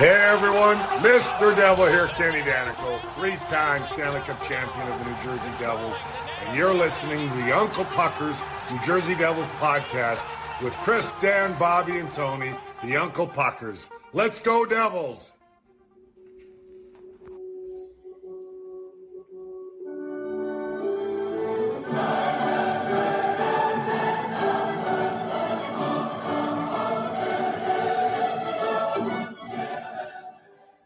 Hey everyone, Mr. Devil here, Kenny Danico, three-time Stanley Cup champion of the New Jersey Devils, and you're listening to the Uncle Puckers New Jersey Devils podcast with Chris, Dan, Bobby, and Tony, the Uncle Puckers. Let's go Devils!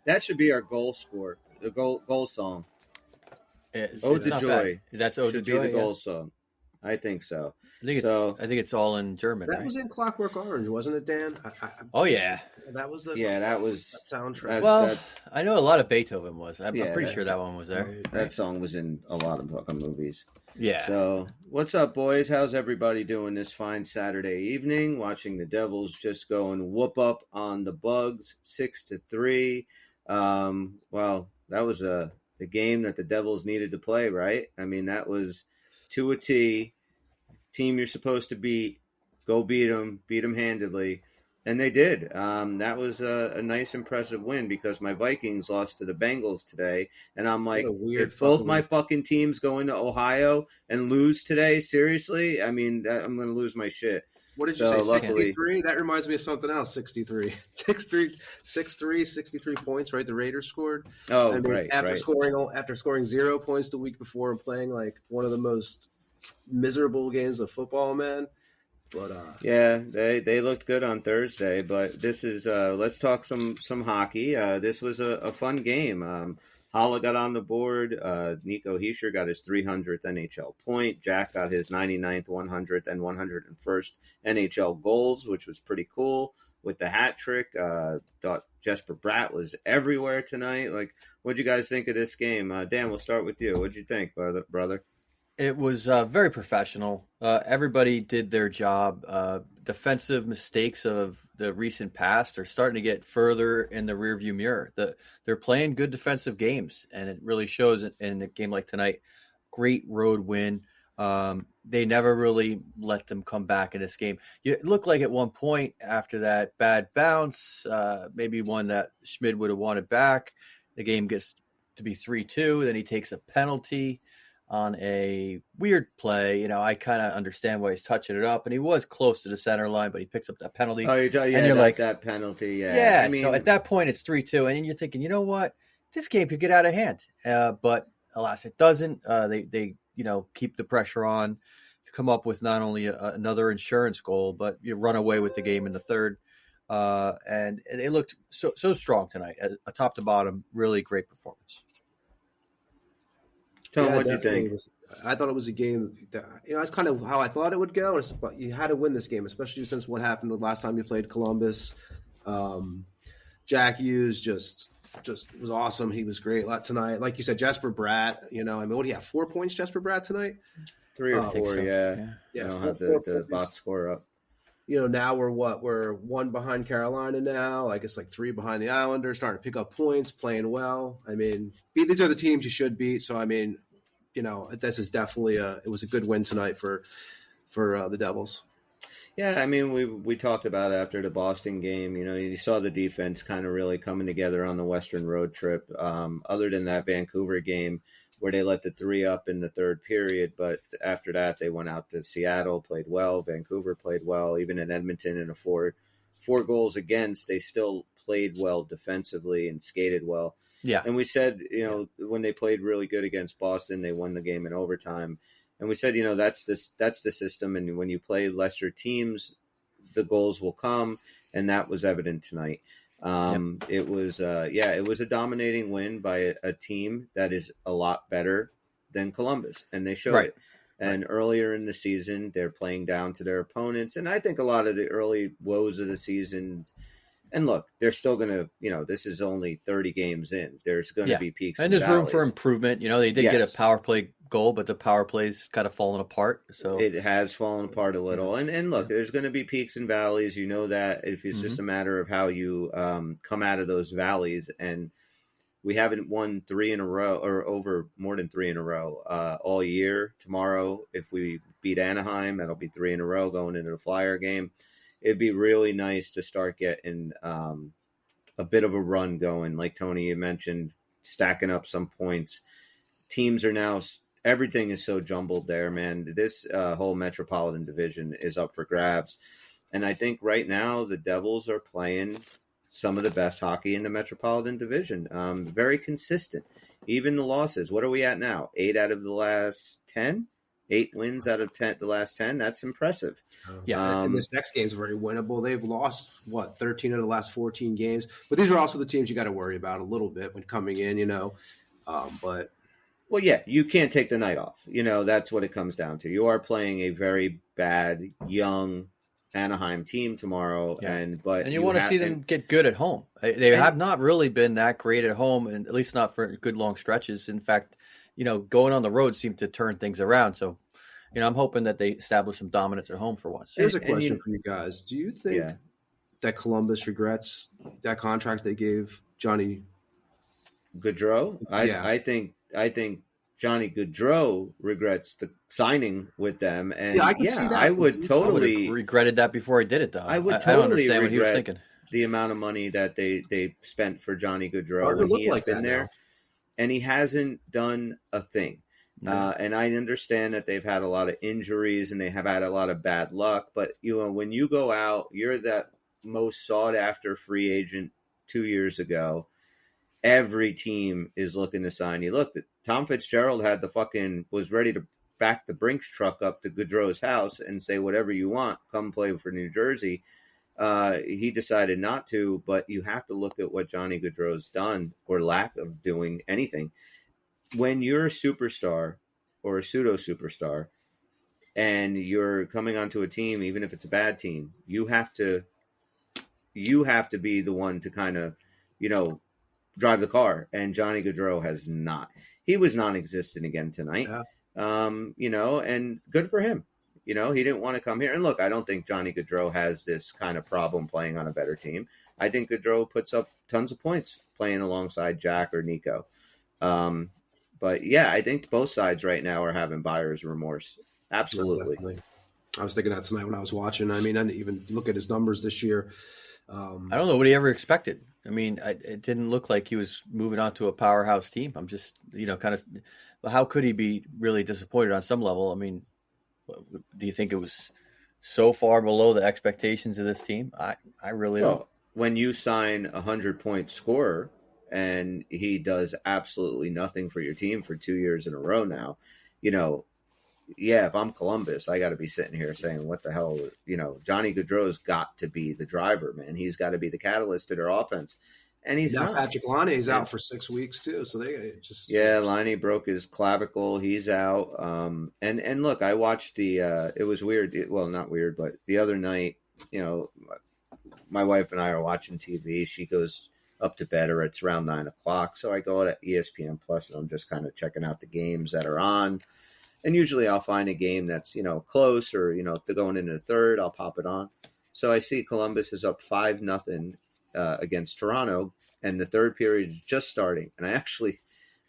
That should be our goal score, the goal song. Ode to Joy. That's Ode to Joy. Be the goal song. I think so. I think it's all in German. That was in Clockwork Orange, wasn't it, Dan? Oh yeah, that was the that soundtrack. I know a lot of Beethoven was. I'm pretty sure that one was there. That song was in a lot of fucking movies. Yeah. So what's up, boys? How's everybody doing this fine Saturday evening? Watching the Devils just go and whoop up on the Bugs 6-3. Well, that was the game that the Devils needed to play, right? I mean, that was to a T. Team you're supposed to beat, go beat them handedly, and they did. That was a nice, impressive win because my Vikings lost to the Bengals today, and I'm like, if both my fucking teams go into Ohio and lose today, seriously, I mean, I'm going to lose my shit. What did you say, 63? That reminds me of something else, 63. 63 points, right? The Raiders scored. Oh, right. After scoring 0 points the week before and playing like one of the most miserable games of football, man. But yeah, they looked good on Thursday, but this is let's talk some hockey. This was a fun game. Holla got on the board. Nico Hischier got his 300th NHL point. Jack got his 99th, 100th, and 101st NHL goals, which was pretty cool with the hat trick. Thought Jesper Bratt was everywhere tonight. Like, what'd you guys think of this game? Dan, we'll start with you. What'd you think, brother? It was very professional. Everybody did their job. Defensive mistakes of the recent past are starting to get further in the rearview mirror. They're playing good defensive games, and it really shows in a game like tonight. Great road win. They never really let them come back in this game. It looked like at one point after that bad bounce, maybe one that Schmid would have wanted back, the game gets to be 3-2. Then he takes a penalty on a weird play. You know, I kind of understand why he's touching it up, and he was close to the center line, but he picks up that penalty. Oh, you're like that penalty. Yeah. I mean, so at that point, it's 3-2, and you're thinking, you know what, this game could get out of hand. But alas, it doesn't. They keep the pressure on to come up with not only another insurance goal, but you run away with the game in the third. And it looked so strong tonight, top to bottom. Really great performance. Tom, what do you think? I thought it was a game that, that's kind of how I thought it would go. But you had to win this game, especially since what happened the last time you played Columbus. Jack Hughes just was awesome. He was great tonight. Like you said, Jesper Bratt, what do you have? 4 points, Jesper Bratt tonight? 3 or 4, so. Yeah. I don't have the box score up. Now we're 1 behind Carolina now. I guess like 3 behind the Islanders, starting to pick up points, playing well. I mean, these are the teams you should beat. So, I mean, this is definitely it was a good win tonight for the Devils. Yeah, I mean, we talked about it after the Boston game. You saw the defense kind of really coming together on the Western road trip. Other than that Vancouver game where they let the 3 up in the third period, but after that they went out to Seattle, played well. Vancouver played well. Even in Edmonton in a 4 goals against, they still played well defensively and skated well. Yeah. And we said, when they played really good against Boston, they won the game in overtime. And we said, that's the system. And when you play lesser teams, the goals will come. And that was evident tonight. It was a dominating win by a team that is a lot better than Columbus. And they showed it. And earlier in the season, they're playing down to their opponents. And I think a lot of the early woes of the season. And look, they're still going to, this is only 30 games in. There's going to be peaks and there's valleys. room for improvement. They did get a power play goal, but the power play's kind of fallen apart. So it has fallen apart a little. And look, there's going to be peaks and valleys. You know that if it's just a matter of how you come out of those valleys. And we haven't won 3 in a row or over more than 3 in a row all year. Tomorrow, if we beat Anaheim, that'll be 3 in a row going into the Flyer game. It'd be really nice to start getting a bit of a run going. Like Tony, you mentioned, stacking up some points. Teams are now, everything is so jumbled there, man. This whole Metropolitan Division is up for grabs. And I think right now the Devils are playing some of the best hockey in the Metropolitan Division. Very consistent. Even the losses. What are we at now? 8 out of the last 10? 8 wins out of 10, the last 10? That's impressive. Yeah. And this next game's very winnable. They've lost, 13 of the last 14 games. But these are also the teams you got to worry about a little bit when coming in, But well, yeah, you can't take the night off. That's what it comes down to. You are playing a very bad, young Anaheim team tomorrow, Yeah. and you want to see them get good at home. They have not really been that great at home, and at least not for good long stretches. In fact, going on the road seemed to turn things around. So, I'm hoping that they establish some dominance at home for once. Here's a question for you guys: do you think that Columbus regrets that contract they gave Johnny Gaudreau? I think Johnny Gaudreau regrets the signing with them, and I can see that. I would totally I would have regretted that before I did it, though. I would I don't totally understand what he was regret thinking. the amount of money that they spent for Johnny Gaudreau Starting to when look he has like been that there, now. and he hasn't done a thing. And I understand that they've had a lot of injuries and they have had a lot of bad luck, but when you go out, you're that most sought after free agent 2 years ago. Every team is looking to sign you. Look, Tom Fitzgerald was ready to back the Brinks truck up to Gaudreau's house and say, whatever you want, come play for New Jersey. He decided not to, but you have to look at what Johnny Gaudreau's done or lack of doing anything. When you're a superstar or a pseudo superstar and you're coming onto a team, even if it's a bad team, you have to be the one to kind of, drive the car, and Johnny Gaudreau has not. He was non-existent again tonight. And good for him. He didn't want to come here. And look, I don't think Johnny Gaudreau has this kind of problem playing on a better team. I think Gaudreau puts up tons of points playing alongside Jack or Nico. But yeah, I think both sides right now are having buyer's remorse. Absolutely. Yeah, I was thinking that tonight when I was watching. I mean, I didn't even look at his numbers this year. I don't know what he ever expected. I mean, it didn't look like he was moving on to a powerhouse team. I'm just, kind of, how could he be really disappointed on some level? I mean, do you think it was so far below the expectations of this team? I really don't. When you sign 100-point scorer and he does absolutely nothing for your team for 2 years in a row now, if I'm Columbus, I got to be sitting here saying, what the hell, Johnny Gaudreau's got to be the driver, man. He's got to be the catalyst to their offense. And he's not. Patrick Laine's out for 6 weeks too. So they just. Yeah, Laine broke his clavicle. He's out. And look, I watched it was weird. Not weird, but the other night, my wife and I are watching TV. She goes up to bed, or it's around 9:00. So I go to ESPN Plus and I'm just kind of checking out the games that are on. And usually I'll find a game that's, close, or, if they're going into the third, I'll pop it on. So I see Columbus is up 5-0 against Toronto, and the third period is just starting. And I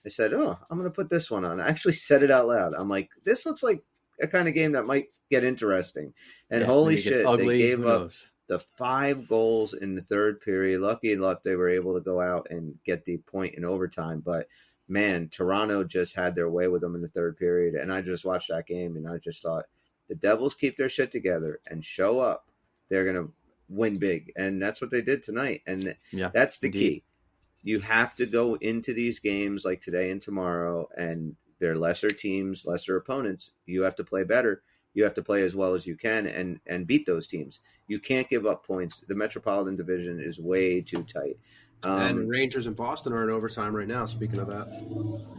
said, I'm going to put this one on. I actually said it out loud. I'm like, this looks like a kind of game that might get interesting. And holy shit, ugly, they gave up the 5 goals in the third period. Lucky enough, they were able to go out and get the point in overtime. But man, Toronto just had their way with them in the third period. And I just watched that game and I just thought, the Devils keep their shit together and show up, they're going to win big. And that's what they did tonight. And that's the key. You have to go into these games like today and tomorrow, and they're lesser teams, lesser opponents. You have to play better. You have to play as well as you can and beat those teams. You can't give up points. The Metropolitan Division is way too tight. And Rangers and Boston are in overtime right now, speaking of that.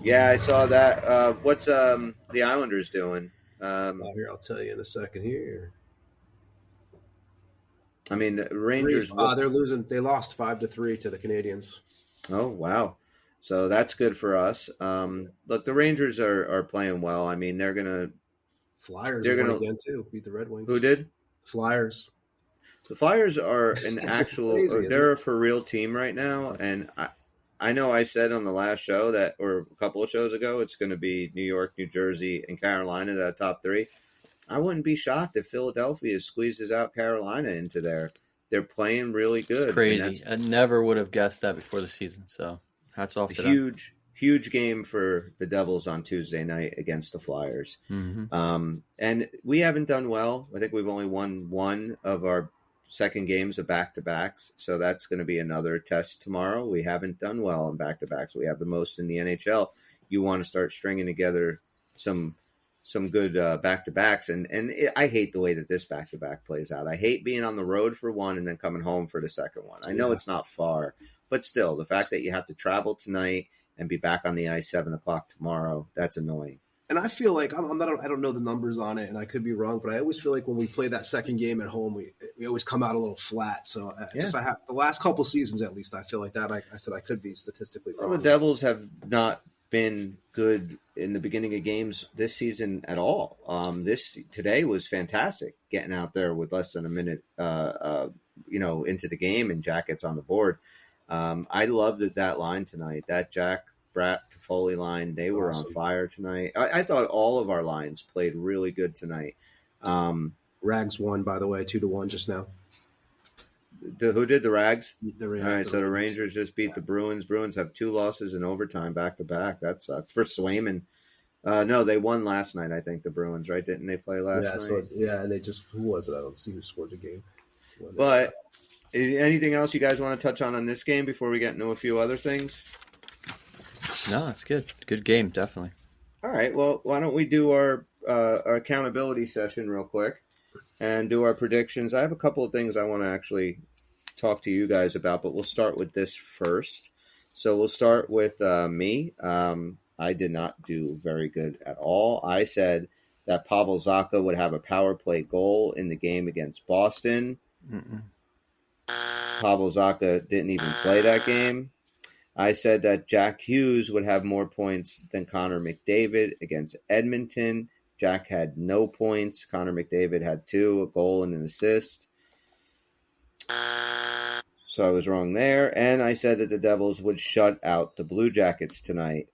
Yeah, I saw that. What's the Islanders doing? Here, I'll tell you in a second here. I mean, Rangers. They're losing. They lost 5-3 to the Canadians. Oh, wow. So that's good for us. Look, the Rangers are playing well. I mean, they're going to. Flyers are going again, too. Beat the Red Wings. Who did? Flyers. The Flyers are an actual, crazy, they're a for real team right now. And I know I said on the last show or a couple of shows ago, it's going to be New York, New Jersey, and Carolina, that top 3. I wouldn't be shocked if Philadelphia squeezes out Carolina into there. They're playing really good. It's crazy. I never would have guessed that before the season. So hats off to them. Huge game for the Devils on Tuesday night against the Flyers. Mm-hmm. And we haven't done well. I think we've only won one of our second games of back-to-backs. So that's going to be another test tomorrow. We haven't done well in back-to-backs. We have the most in the NHL. You want to start stringing together some good back-to-backs. I hate the way that this back-to-back plays out. I hate being on the road for one and then coming home for the second one. I know it's not far, but still, the fact that you have to travel tonight and be back on the ice 7 o'clock tomorrow, that's annoying. And I feel like I don't know the numbers on it, and I could be wrong, but I always feel like when we play that second game at home, we always come out a little flat. So I have the last couple seasons at least. I feel like that. I said I could be statistically wrong. Well, the Devils have not been good in the beginning of games this season at all. Today was fantastic, getting out there with less than a minute, into the game and Jackets on the board. I loved that line tonight. That Jack Bratt Toffoli line, they were on fire tonight. I thought all of our lines played really good tonight. Rags won, by the way, 2-1 just now. Who did the Rags? All right, so the Rangers just beat the Bruins. Bruins have 2 losses in overtime back to back. That sucks for Swayman. No, they won last night. I think the Bruins, right? Didn't they play last night? And they just who was it? I don't see who scored the game. But anything else you guys want to touch on this game before we get into a few other things? No, it's good. Good game, definitely. All right. Well, why don't we do our accountability session real quick and do our predictions? I have a couple of things I want to actually talk to you guys about, but we'll start with this first. So we'll start with me. I did not do very good at all. I said that Pavel Zacha would have a power play goal in the game against Boston. Pavel Zacha didn't even play that game. I said that Jack Hughes would have more points than Connor McDavid against Edmonton. Jack had no points. Connor McDavid had 2, a goal and an assist. So I was wrong there. And I said that the Devils would shut out the Blue Jackets tonight.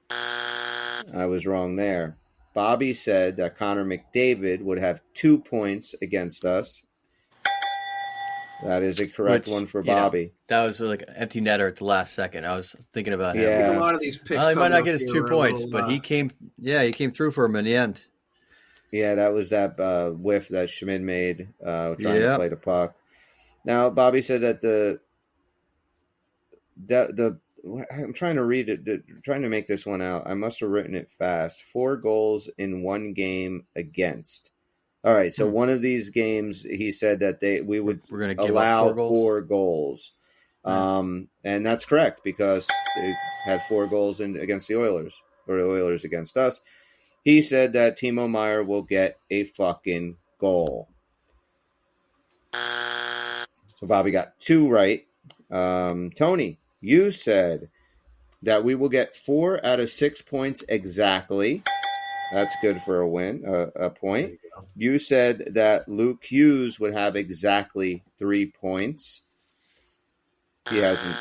I was wrong there. Bobby said that Connor McDavid would have 2 points against us. That is a correct one for Bobby. That was like an empty netter at the last second. I was thinking about him. I think a lot of these picks. Well, he might not get his 2 points, but he came through for him in the end. Yeah, that was that whiff that Schmid made trying to play the puck. Now, Bobby said that the I'm trying to read it, trying to make this one out. I must have written it fast. 4 goals in 1 game against. All right, so one of these games, he said that we're going to allow 4 goals. And that's correct because they had 4 goals against the Oilers, or the Oilers against us. He said that Timo Meier will get a fucking goal. So Bobby got 2 right. Tony, you said that we will get 4 out of 6 points exactly. That's good for a win, a point. You said that Luke Hughes would have exactly 3 points. He hasn't.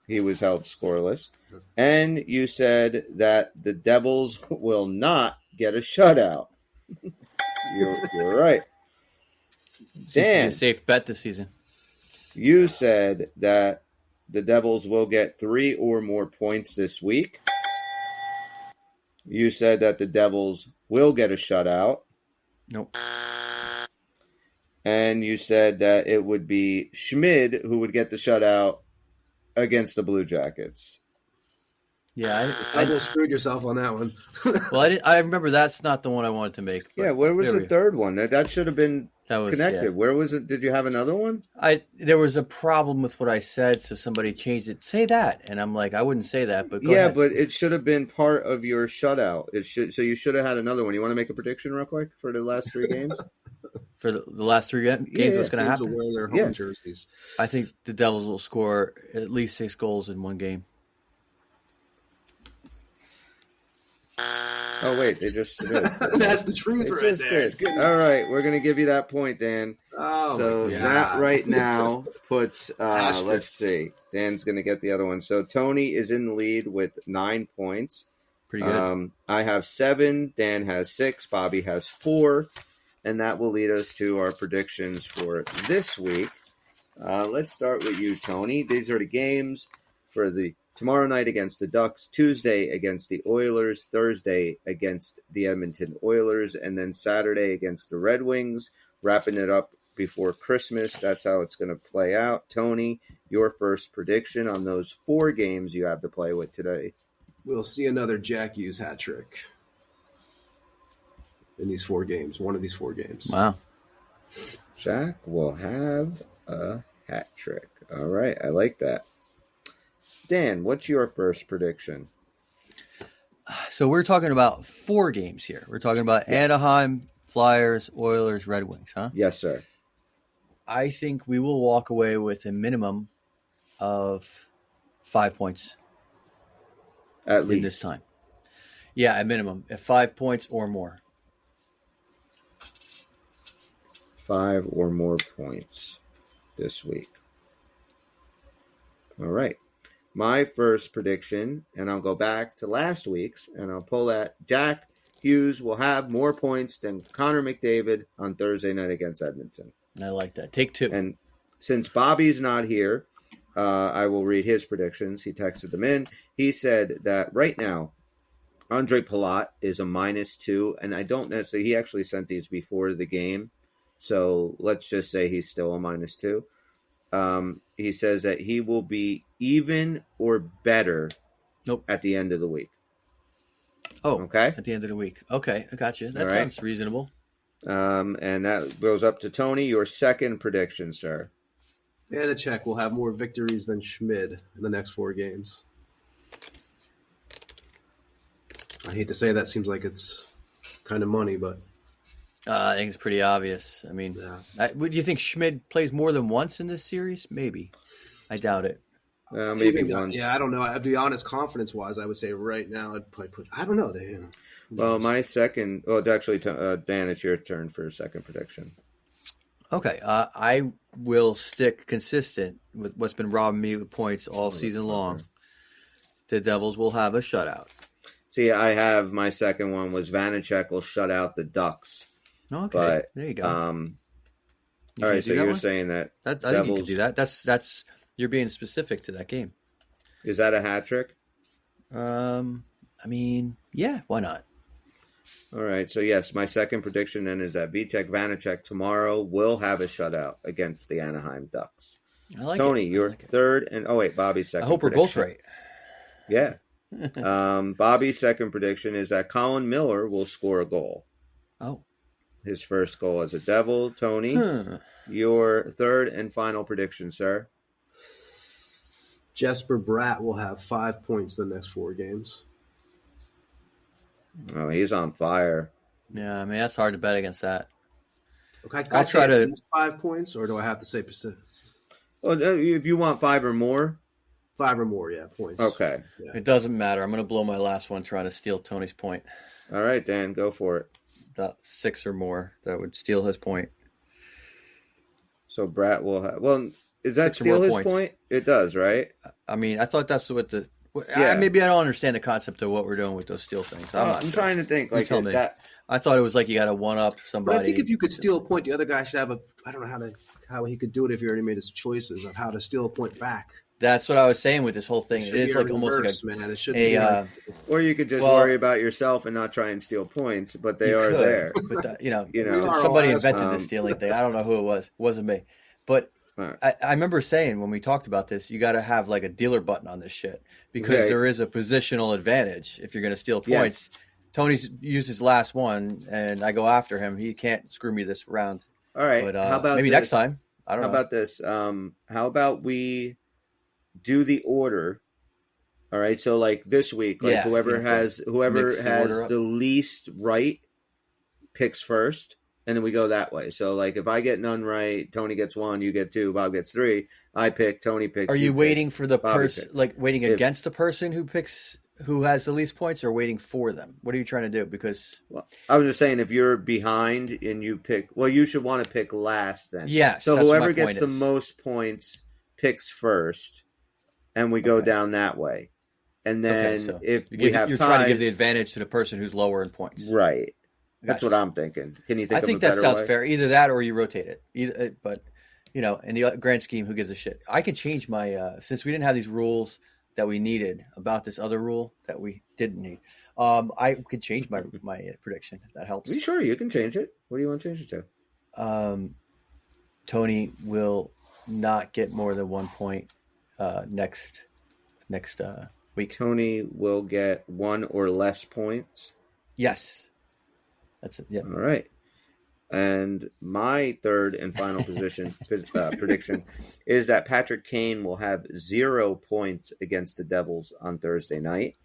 He was held scoreless. And you said that the Devils will not get a shutout. You're right. Dan, a safe bet this season. You said that the Devils will get 3 or more points this week. You said that the Devils will get a shutout. Nope. And you said that it would be Schmid who would get the shutout against the Blue Jackets. Yeah, I just screwed yourself on that one. Well, I remember that's not the one I wanted to make. Yeah, where was the third one? That should have been connected. Yeah. Where was it? Did you have another one? There was a problem with what I said, so somebody changed it. Say that, and I'm like, I wouldn't say that, but go ahead. But it should have been part of your shutout. So you should have had another one. You want to make a prediction real quick for the last 3 games? For the last 3 games, what's going to happen? Wear their home jerseys. I think the Devils will score at least 6 goals in 1 game. Oh, wait, they just did. That's the truth right there. All right, we're going to give you that point, Dan. So that right now puts, let's see, Dan's going to get the other one. So Tony is in the lead with 9 points. Pretty good. I have 7, Dan has 6, Bobby has 4, and that will lead us to our predictions for this week. Let's start with you, Tony. These are the games for the tomorrow night against the Ducks, Tuesday against the Oilers, Thursday against the Edmonton Oilers, and then Saturday against the Red Wings, wrapping it up before Christmas. That's how it's going to play out. Tony, your first prediction on those 4 games you have to play with today. We'll see another Jack Hughes hat trick in these 4 games, one of these 4 games. Wow. Jack will have a hat trick. All right, I like that. Dan, what's your first prediction? So we're talking about 4 games here. We're talking about Anaheim, Flyers, Oilers, Red Wings, huh? Yes, sir. I think we will walk away with a minimum of 5 points At in least this time. Yeah, a minimum of 5 points or more. 5 or more points this week. All right. My first prediction, and I'll go back to last week's, and I'll pull that. Jack Hughes will have more points than Connor McDavid on Thursday night against Edmonton. I like that. Take 2. And since Bobby's not here, I will read his predictions. He texted them in. He said that right now, Andre Palat is a -2, and I don't necessarily. He actually sent these before the game, so let's just say he's still a -2. He says that he will be even or better at the end of the week. Oh, okay. At the end of the week. Okay, I got you. That All right. sounds reasonable. And that goes up to Tony. Your second prediction, sir. Vanacek will have more victories than Schmid in the next 4 games. I hate to say that, seems like it's kind of money, but I think it's pretty obvious. I mean, would you think Schmid plays more than once in this series? Maybe. I doubt it. Maybe once. Yeah, I don't know. I'd be honest, confidence-wise, I would say right now I'd probably put. I don't know. Well, my second. Well, actually, Dan, it's your turn for a second prediction. Okay, I will stick consistent with what's been robbing me with points all season long. The Devils will have a shutout. See, I have my second one was Vanacek will shut out the Ducks. Okay, but, there you go. All right, so you're saying that I think you can do that. That's you're being specific to that game. Is that a hat trick? I mean, yeah, why not? All right, so yes, my second prediction then is that Vitek Vanacek tomorrow will have a shutout against the Anaheim Ducks. I like Tony, it. your third, and Bobby's second. I hope we're both right. Yeah. Bobby's second prediction is that Colin Miller will score a goal. Oh. His first goal as a Devil. Tony, your third and final prediction, sir. Jesper Bratt will have 5 points the next 4 games. Oh, he's on fire. Yeah, I mean, that's hard to bet against that. Okay, I'll try to. At least 5 points, or do I have to say percentages? Well, if you want 5 or more. 5 or more, yeah, points. Okay. Yeah. It doesn't matter. I'm going to blow my last one trying to steal Tony's point. All right, Dan, go for it. 6 or more. That would steal his point. So Bratt will have. Well, is that 6 or more steal his points. point? It does, right? I mean, I thought that's what the. Yeah. Maybe I don't understand the concept of what we're doing with those steal things. I'm trying to think like tell me. that. I thought it was like you got to one up somebody. But I think if you could steal a point, the other guy should have a. I don't know how he could do it if he already made his choices of how to steal a point back. That's what I was saying with this whole thing. It is like almost like man. It should be or you could just worry about yourself and not try and steal points, but they are there. But that, You know. somebody invented the stealing thing. I don't know who it was. It wasn't me. But Right. I remember saying when we talked about this, you got to have like a dealer button on this shit because there is a positional advantage if you're going to steal points. Yes. Tony's used his last one, and I go after him. He can't screw me this round. All right. But how about maybe this? next time? I don't know. How about this? How about we do the order? All right. So like this week, like whoever has the least right picks first, and then we go that way. So like if I get none right, Tony gets 1, you get 2, Bob gets 3. I pick, Tony picks. Are you waiting for the person, like waiting against the person who has the least points, or waiting for them? What are you trying to do? Because I was just saying, if you're behind and you pick, well, you should want to pick last then. Yes. So whoever gets the most points picks first, and we go down that way. And then if we have you're ties, trying to give the advantage to the person who's lower in points, right? That's what I'm thinking. Can you think I of think a that better sounds way? fair. Either that or you rotate it. But in the grand scheme, who gives a shit? I can change my since we didn't have these rules that we needed about this other rule that we didn't need. I could change my prediction if that helps. Are you sure you can change it? What do you want to change it to? Tony will not get more than 1 point next week. Tony will get 1 or less points. Yes, that's it. Yeah. All right. And my third and final prediction is that Patrick Kane will have 0 points against the Devils on Thursday night.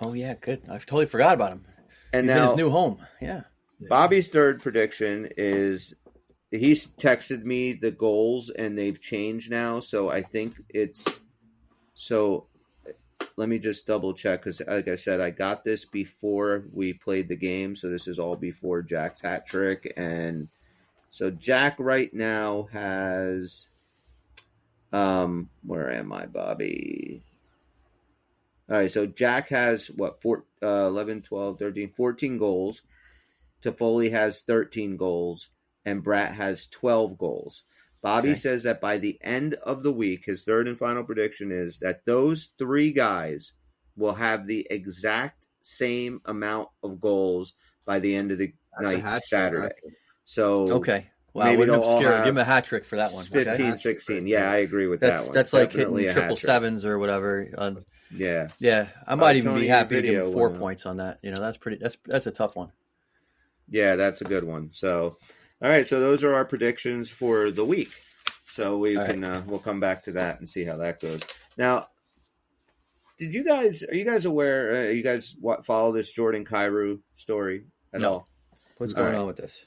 Oh yeah, good. I totally forgot about him. And He's now in his new home. Yeah. Bobby's third prediction is he's texted me the goals and they've changed now. So I think let me just double check because, like I said, I got this before we played the game. So this is all before Jack's hat trick. And so Jack right now has, where am I, Bobby? All right. So Jack has 11, 12, 13, 14 goals. Toffoli has 13 goals and Bratt has 12 goals. Bobby says that by the end of the week, his third and final prediction is that those 3 guys will have the exact same amount of goals by the end of the night Saturday. So okay, wow, maybe they'll obscure. all have Give him a hat trick for that one. 15, 16. Yeah, I agree with that one. That's like Definitely hitting triple sevens or whatever. Yeah. I might even be happy to give video him 4 points on that. That's a tough one. Yeah, that's a good one. So, all right. So those are our predictions for the week. So we'll come back to that and see how that goes. Now, are you guys aware? You guys follow this Jordan Kyrou story at all? What's going on with this?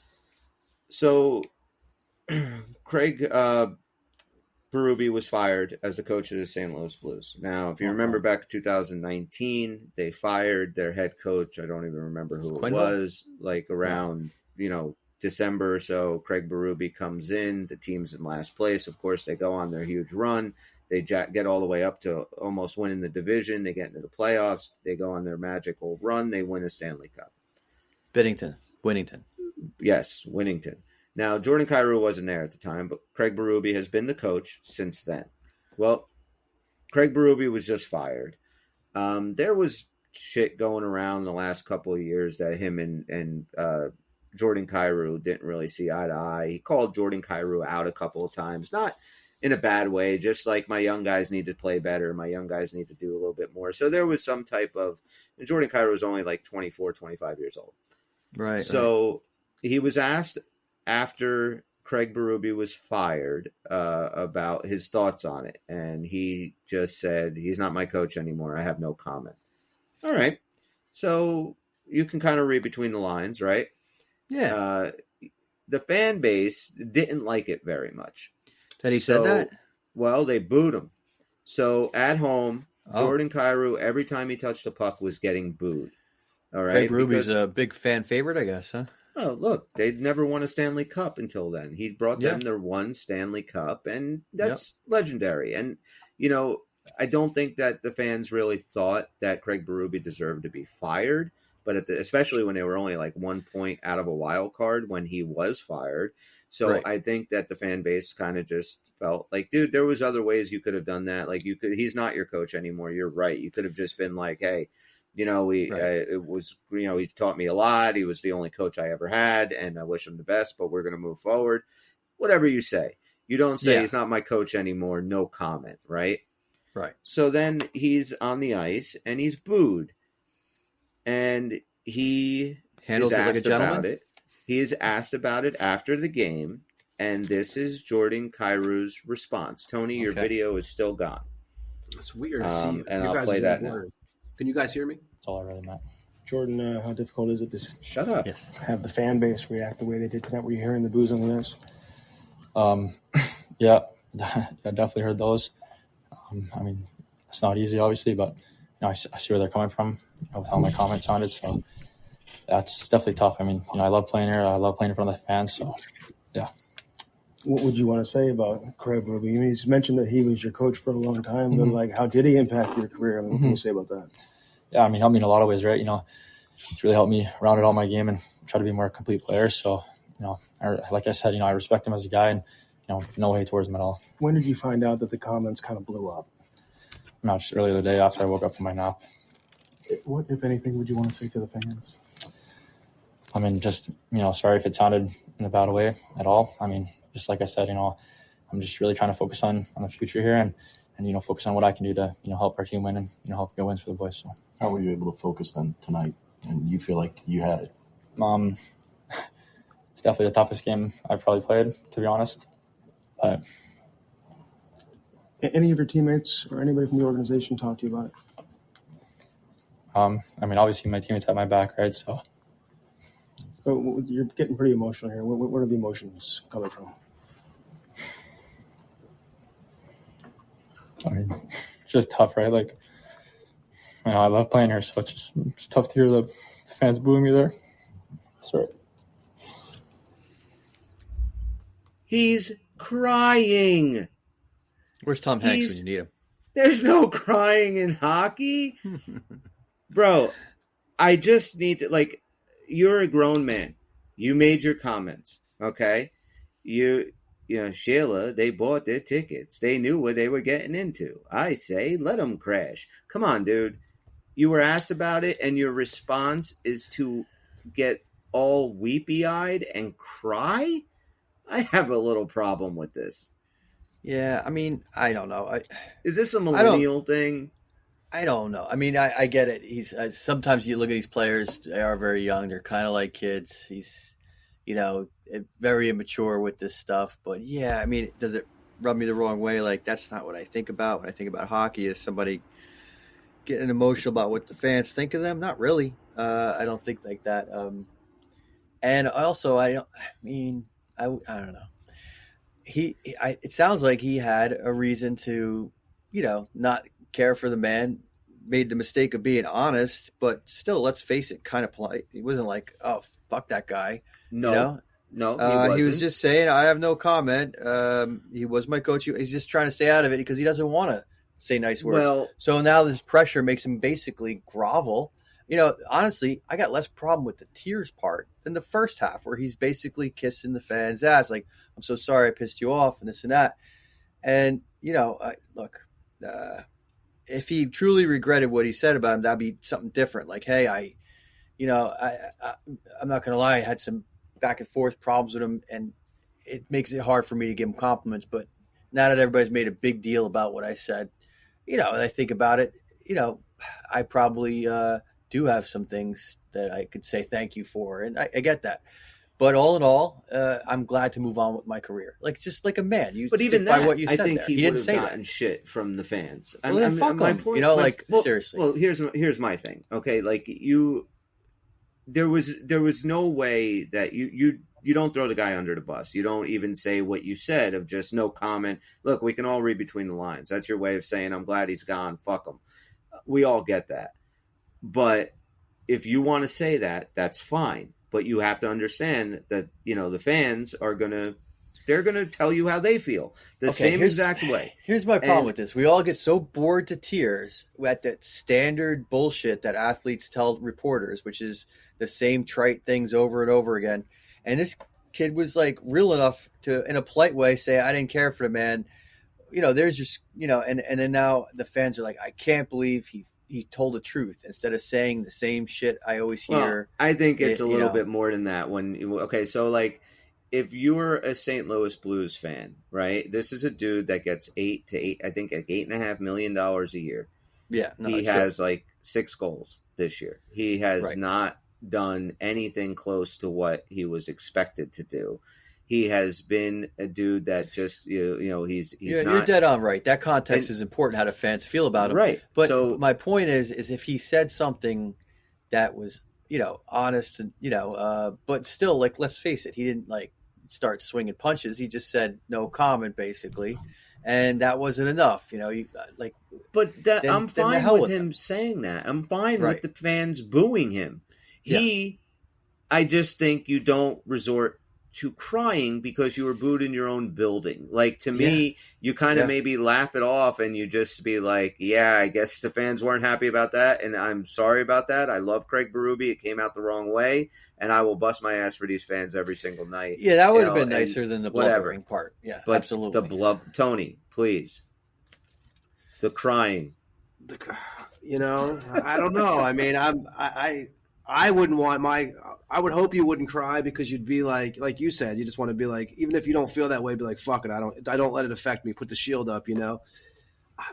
So, Craig Berube was fired as the coach of the St. Louis Blues. Now, if you remember back in 2019, they fired their head coach. I don't even remember who it was. Like around December or so, Craig Berube comes in. The team's in last place. Of course, they go on their huge run. They get all the way up to almost winning the division. They get into the playoffs. They go on their magical run. They win a Stanley Cup. Winnington. Yes, Winnington. Now, Jordan Kyrou wasn't there at the time, but Craig Berube has been the coach since then. Well, Craig Berube was just fired. There was shit going around the last couple of years that him and Jordan Kyrou didn't really see eye to eye. He called Jordan Kyrou out a couple of times, not in a bad way, just like my young guys need to play better. My young guys need to do a little bit more. So there was some type of – Jordan Kyrou was only like 24, 25 years old. Right. So he was asked after Craig Berube was fired about his thoughts on it. And he just said, he's not my coach anymore. I have no comment. All right. So you can kind of read between the lines, right? Yeah. The fan base didn't like it very much. That he said that? Well, they booed him. So at home, Jordan Kyrou, every time he touched the puck, was getting booed. All right. Craig Berube's a big fan favorite, I guess, huh? Oh, look, they'd never won a Stanley Cup until then. He brought them their one Stanley Cup, and that's legendary. And, I don't think that the fans really thought that Craig Berube deserved to be fired. But especially when they were only like 1 point out of a wild card when he was fired. So I think that the fan base kind of just felt like, dude, there was other ways you could have done that. Like he's not your coach anymore. You're right. You could have just been like, hey, it was, he taught me a lot. He was the only coach I ever had, and I wish him the best, but we're going to move forward. Whatever you say. You don't say he's not my coach anymore. No comment, right? Right. So then he's on the ice and he's booed. And he handles it like a gentleman. He is asked about it after the game, and this is Jordan Kyrou's response. Tony, your video is still gone. It's weird. And I'll play that now. Can you guys hear me? That's all I really meant. Jordan, how difficult is it to shut up? Yes. Have the fan base react the way they did tonight? Were you hearing the boos on the ice? Yeah, I definitely heard those. It's not easy, obviously, but I see where they're coming from. With how my comments sounded, so that's definitely tough. I love playing here. I love playing in front of the fans. So, yeah. What would you want to say about Craig Berube? He's mentioned that he was your coach for a long time, but how did he impact your career? What can you say about that? Yeah, helped me in a lot of ways, right? it's really helped me round out my game and try to be a more complete player. So, like I said, I respect him as a guy, and no hate towards him at all. When did you find out that the comments kind of blew up? Just earlier the day after I woke up from my nap. What, if anything, would you want to say to the fans? I mean, just, sorry if it sounded in a bad way at all. I mean, just like I said, I'm just really trying to focus on the future here and focus on what I can do to, help our team win and, help get wins for the boys. So how were you able to focus then tonight? And you feel like you had it? It's definitely the toughest game I've probably played, to be honest. But any of your teammates or anybody from the organization talk to you about it? I mean, obviously my teammates have my back, right? So you're getting pretty emotional here. Where are the emotions coming from? I mean, it's just tough, right? Like, I love playing here, so it's tough to hear the fans booing me there. Sorry. He's crying. Where's Tom Hanks when you need him? There's no crying in hockey. Bro, I just need to, you're a grown man. You made your comments, okay? Sheila, they bought their tickets. They knew what they were getting into. I say, let them crash. Come on, dude. You were asked about it, and your response is to get all weepy-eyed and cry? I have a little problem with this. Yeah, I mean, I don't know. Is this a millennial thing? I don't know. I mean, I get it. Sometimes you look at these players; they are very young. They're kind of like kids. He's, very immature with this stuff. But yeah, I mean, does it rub me the wrong way? Like, that's not what I think about when I think about hockey. Is somebody getting emotional about what the fans think of them? Not really. I don't think like that. And also, I don't know. It sounds like he had a reason to, not care for the man, made the mistake of being honest, but still, let's face it, kind of polite. He wasn't like, oh, fuck that guy. No, he wasn't. He was just saying, I have no comment. He was my coach. He's just trying to stay out of it because he doesn't want to say nice words. Well, so now this pressure makes him basically grovel. Honestly, I got less problem with the tears part than the first half where he's basically kissing the fans' ass. Like, I'm so sorry I pissed you off and this and that. And, if he truly regretted what he said about him, that'd be something different. Like, hey, I'm not going to lie. I had some back and forth problems with him and it makes it hard for me to give him compliments. But now that everybody's made a big deal about what I said, and I think about it, I probably do have some things that I could say thank you for. And I get that. But all in all, I'm glad to move on with my career. Like, just like a man. But even that, by what you said I think there. he didn't would have say gotten that. shit from the fans. Well, then fuck him. Seriously. Well, here's my thing. Okay, there was no way that you don't throw the guy under the bus. You don't even say what you said of just no comment. Look, we can all read between the lines. That's your way of saying I'm glad he's gone. Fuck him. We all get that. But if you want to say that, that's fine. But you have to understand that, the fans they're going to tell you how they feel the same exact way. Here's my problem with this. We all get so bored to tears at that standard bullshit that athletes tell reporters, which is the same trite things over and over again. And this kid was real enough to, in a polite way, say, I didn't care for the man. There's just, and then now the fans are like, I can't believe he told the truth instead of saying the same shit I always hear. Well, I think it's a little bit more than that. If you're a St. Louis Blues fan, right? This is a dude that gets $8.5 million a year. Yeah, he has 6 goals this year. He has not done anything close to what he was expected to do. He has been a dude that just, he's not. You're dead on right. That context is important, how the fans feel about him. Right. But my point is if he said something that was, honest and, but still, let's face it, he didn't start swinging punches. He just said no comment, basically. And that wasn't enough, I'm fine with him saying that. I'm fine with the fans booing him. I just think you don't resort to crying because you were booed in your own building. Like, to me, you kind of maybe laugh it off and you just be like, yeah, I guess the fans weren't happy about that, and I'm sorry about that. I love Craig Berube. It came out the wrong way, and I will bust my ass for these fans every single night. Yeah, that would have been nicer than the whatever. blubbering part. Yeah, but absolutely. Tony, please. The crying. I don't know. I mean, I wouldn't want I would hope you wouldn't cry, because you'd be like you said, you just want to be like, even if you don't feel that way, be like, fuck it, I don't let it affect me. Put the shield up,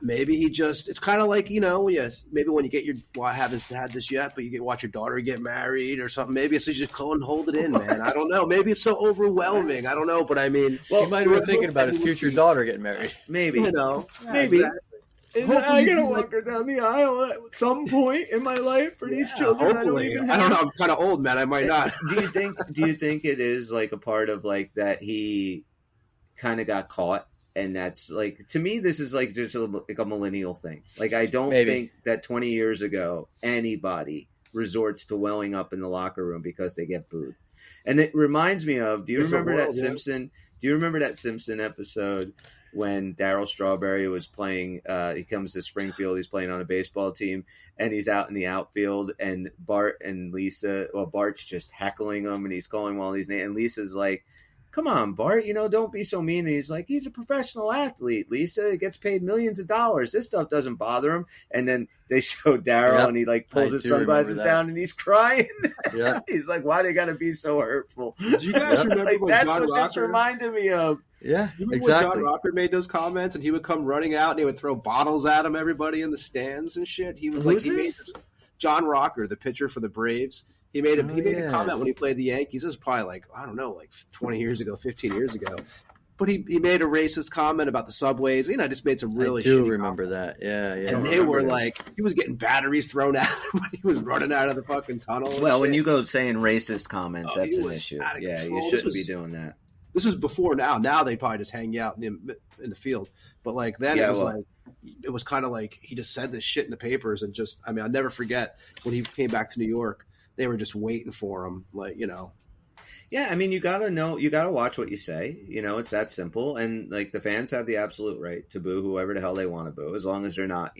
Maybe it's kind of like, yes, maybe when you get I haven't had this yet, but you watch your daughter get married or something. Maybe it's just go and hold it in, man. I don't know. Maybe it's so overwhelming. I don't know, but I mean, he might have been thinking about his future daughter getting married. Maybe, maybe. Exactly. I gotta walk her down the aisle at some point in my life for these children. I don't even have. I don't know. I'm kind of old, man. I might not. Do you think it is like a part of like that he kind of got caught, and that's like, to me, this is like just like a millennial thing. Like, I don't think that 20 years ago anybody resorts to welling up in the locker room because they get booed. And it reminds me of, do you remember that Simpson episode when Darryl Strawberry was playing, he comes to Springfield, he's playing on a baseball team, and he's out in the outfield, and Bart and Lisa, Bart's just heckling him, and he's calling him all these names, and Lisa's like, come on, Bart, don't be so mean. And he's like, he's a professional athlete, Lisa. He gets paid millions of dollars. This stuff doesn't bother him. And then they show Darryl, and he like pulls his sunglasses down, and he's crying. Yeah. He's like, why they got to be so hurtful? Do you guys remember like, when that's John what Rocker, this reminded me of. Yeah, exactly. When John Rocker made those comments, and he would come running out, and he would throw bottles at him, everybody in the stands and shit. He was John Rocker, the pitcher for the Braves. He made a comment when he played the Yankees. This is probably like 20 years ago, 15 years ago. But he made a racist comment about the subways. Just made some really. I do remember that. Yeah. And they were like, he was getting batteries thrown at him when he was running out of the fucking tunnel. Well, when you go saying racist comments, that's an issue. Yeah, you shouldn't be doing that. This is before now. Now they probably just hang you out in the field. But like then it was kind of like he just said this shit in the papers, and just, I'll never forget when he came back to New York. They were just waiting for him, Yeah, you gotta watch what you say. It's that simple. And like, the fans have the absolute right to boo whoever the hell they want to boo, as long as they're not,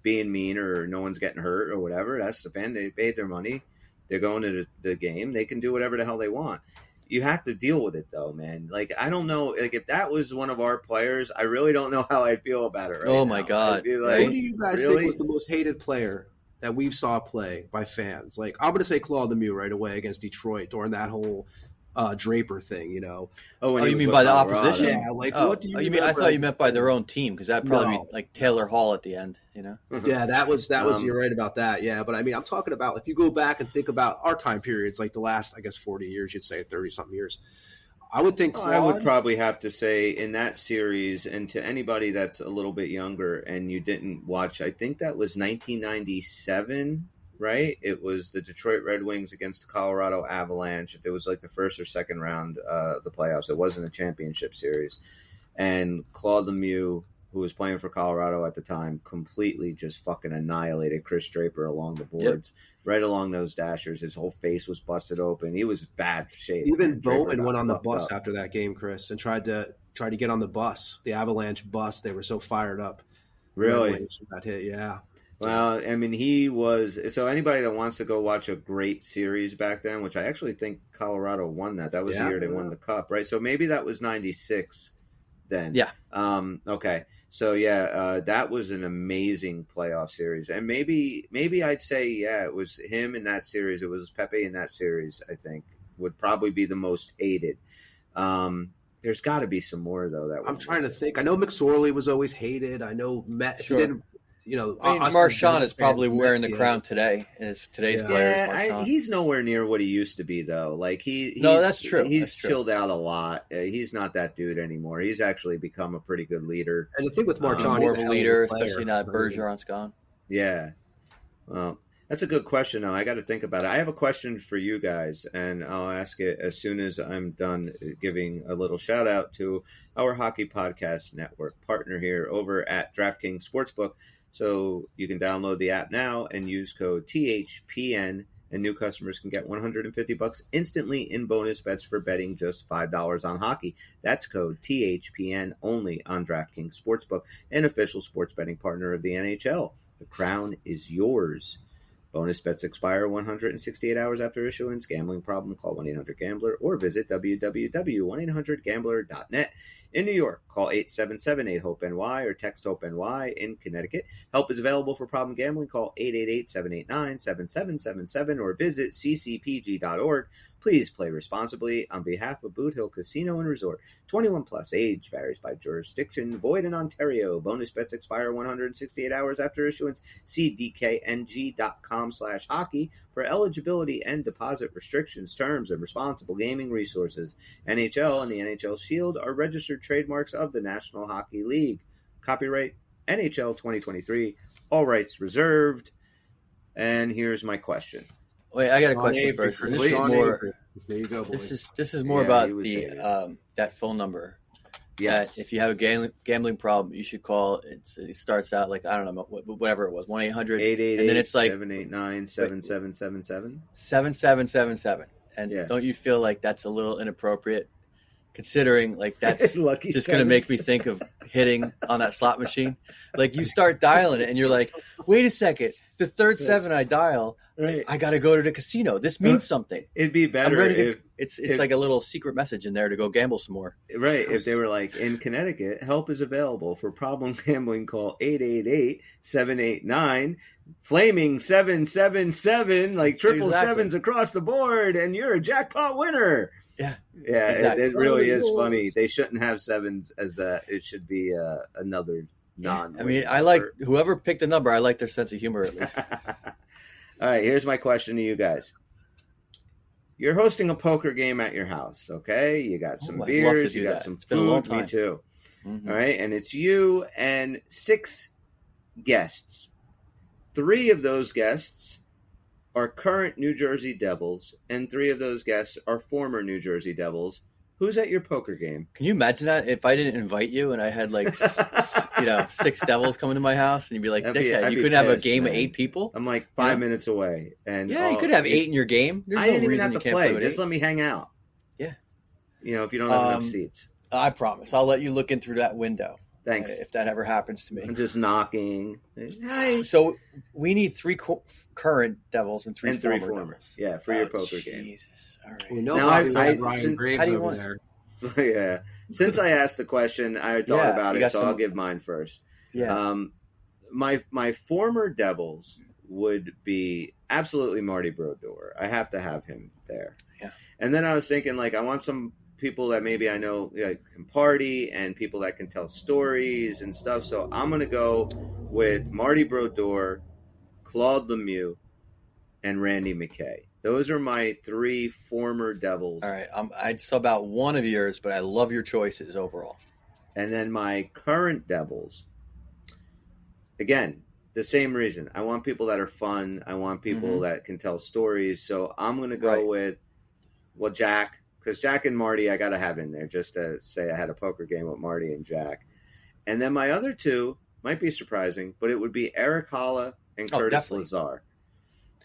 being mean or no one's getting hurt or whatever. That's the fan. They paid their money. They're going to the game. They can do whatever the hell they want. You have to deal with it, though, man. Like, I don't know. Like, if that was one of our players, I really don't know how I'd feel about it right now. My God. Like, who do you guys think was the most hated player that we've saw play by fans? Like, I'm going to say Claude Lemieux right away against Detroit during that whole Draper thing, Oh, you mean by the opposition? Yeah, like, what do you mean? I thought you meant by their own team, because that'd probably be like Taylor Hall at the end, Yeah, that was you're right about that. Yeah, but I'm talking about, if you go back and think about our time periods, like the last, I guess, 40 years, you'd say 30-something years. I would think Claude, I would probably have to say in that series, and to anybody that's a little bit younger and you didn't watch, I think that was 1997, right? It was the Detroit Red Wings against the Colorado Avalanche. It was like the first or second round of the playoffs. It wasn't a championship series. And Claude Lemieux, who was playing for Colorado at the time, completely just fucking annihilated Chris Draper along the boards, right along those dashers. His whole face was busted open. He was bad shape. Even Bowman went on the bus after that game, Chris, and tried to get on the bus, the Avalanche bus. They were so fired up. Really? That hit, yeah. Well, he was – so anybody that wants to go watch a great series back then, which I actually think Colorado won that. That was the year they won the Cup, right? So maybe that was 96 then. Yeah. Okay. So, that was an amazing playoff series. And maybe I'd say, it was him in that series. It was Pepe in that series, I think, would probably be the most hated. There's got to be some more, though. I'm trying to think. I know McSorley was always hated. I know Matt – sure. Marchand is probably wearing the crown today. Is today's player? Yeah, he's nowhere near what he used to be, though. Like no, that's true. He's chilled out a lot. He's not that dude anymore. He's actually become a pretty good leader. And the thing with Marchand, more of a leader, especially now that Bergeron's gone. Yeah, well, that's a good question. Though I got to think about it. I have a question for you guys, and I'll ask it as soon as I'm done giving a little shout out to our Hockey Podcast Network partner here over at DraftKings Sportsbook. So you can download the app now and use code THPN and new customers can get $150 instantly in bonus bets for betting just $5 on hockey. That's code THPN only on DraftKings Sportsbook, an official sports betting partner of the NHL. The crown is yours. Bonus bets expire 168 hours after issuance. Gambling problem? Call 1-800-GAMBLER or visit www.1800gambler.net. In New York, call 877-8-HOPE-NY or text HOPE-NY. In Connecticut, help is available for problem gambling. Call 888-789-7777 or visit ccpg.org. Please play responsibly on behalf of Boot Hill Casino and Resort. 21 plus, age varies by jurisdiction. Void in Ontario. Bonus bets expire 168 hours after issuance. See dkng.com/hockey for eligibility and deposit restrictions, terms, and responsible gaming resources. NHL and the NHL Shield are registered trademarks of the National Hockey League. Copyright NHL 2023. All rights reserved. And here's my question. Wait, I got a question first. There you go, boys. This is more about the that phone number. Yes. That if you have a gambling problem, you should call. It starts out like, I don't know, whatever it was, 1-800, 888, and then it's like 789-7777. 7777. And don't you feel like that's a little inappropriate, considering like that's Lucky just going to make me think of hitting on that slot machine? Like you start dialing it, and you're like, wait a second, the third seven I dial. Right. I got to go to the casino. This means something. It'd be better if it's like a little secret message in there to go gamble some more. Right. If they were like, in Connecticut, help is available for problem gambling. Call 888-789 flaming 777, like triple sevens across the board, and you're a jackpot winner. Yeah. Yeah. Exactly. It really is funny. They shouldn't have sevens as it should be another non. I mean, I like whoever picked the number. I like their sense of humor at least. All right, here's my question to you guys. You're hosting a poker game at your house, okay? You got some beers, you got some food. Me too. Mm-hmm. All right, and it's you and 6 guests. 3 of those guests are current New Jersey Devils, and 3 of those guests are former New Jersey Devils. Who's at your poker game? Can you imagine that if I didn't invite you and I had like 6 Devils coming to my house, and you'd be like, "Dickhead, you couldn't have a game of 8 people." I'm like 5 minutes away, and you could have 8 in your game. There's I didn't even have to play. Just let me hang out. Yeah, if you don't have enough seats, I promise I'll let you look in through that window. Thanks. If that ever happens to me, I'm just knocking. Hi. So we need 3 current Devils and 3 former Devils. Yeah, for your poker game. Jesus. All right. We know now, Ryan since, Graves how do you over want there. Yeah. Since I asked the question, I thought about it, so I'll give mine first. Yeah. My former Devils would be absolutely Marty Brodeur. I have to have him there. Yeah. And then I was thinking, like, I want some people that maybe I know can party and people that can tell stories and stuff. So I'm going to go with Marty Brodeur, Claude Lemieux, and Randy McKay. Those are my 3 former Devils. All right. I'd sub out one of yours, but I love your choices overall. And then my current Devils, again, the same reason. I want people that are fun. I want people that can tell stories. So I'm going to go with, Jack. Because Jack and Marty, I got to have in there just to say I had a poker game with Marty and Jack. And then my other 2 might be surprising, but it would be Eric Holla and Curtis Lazar.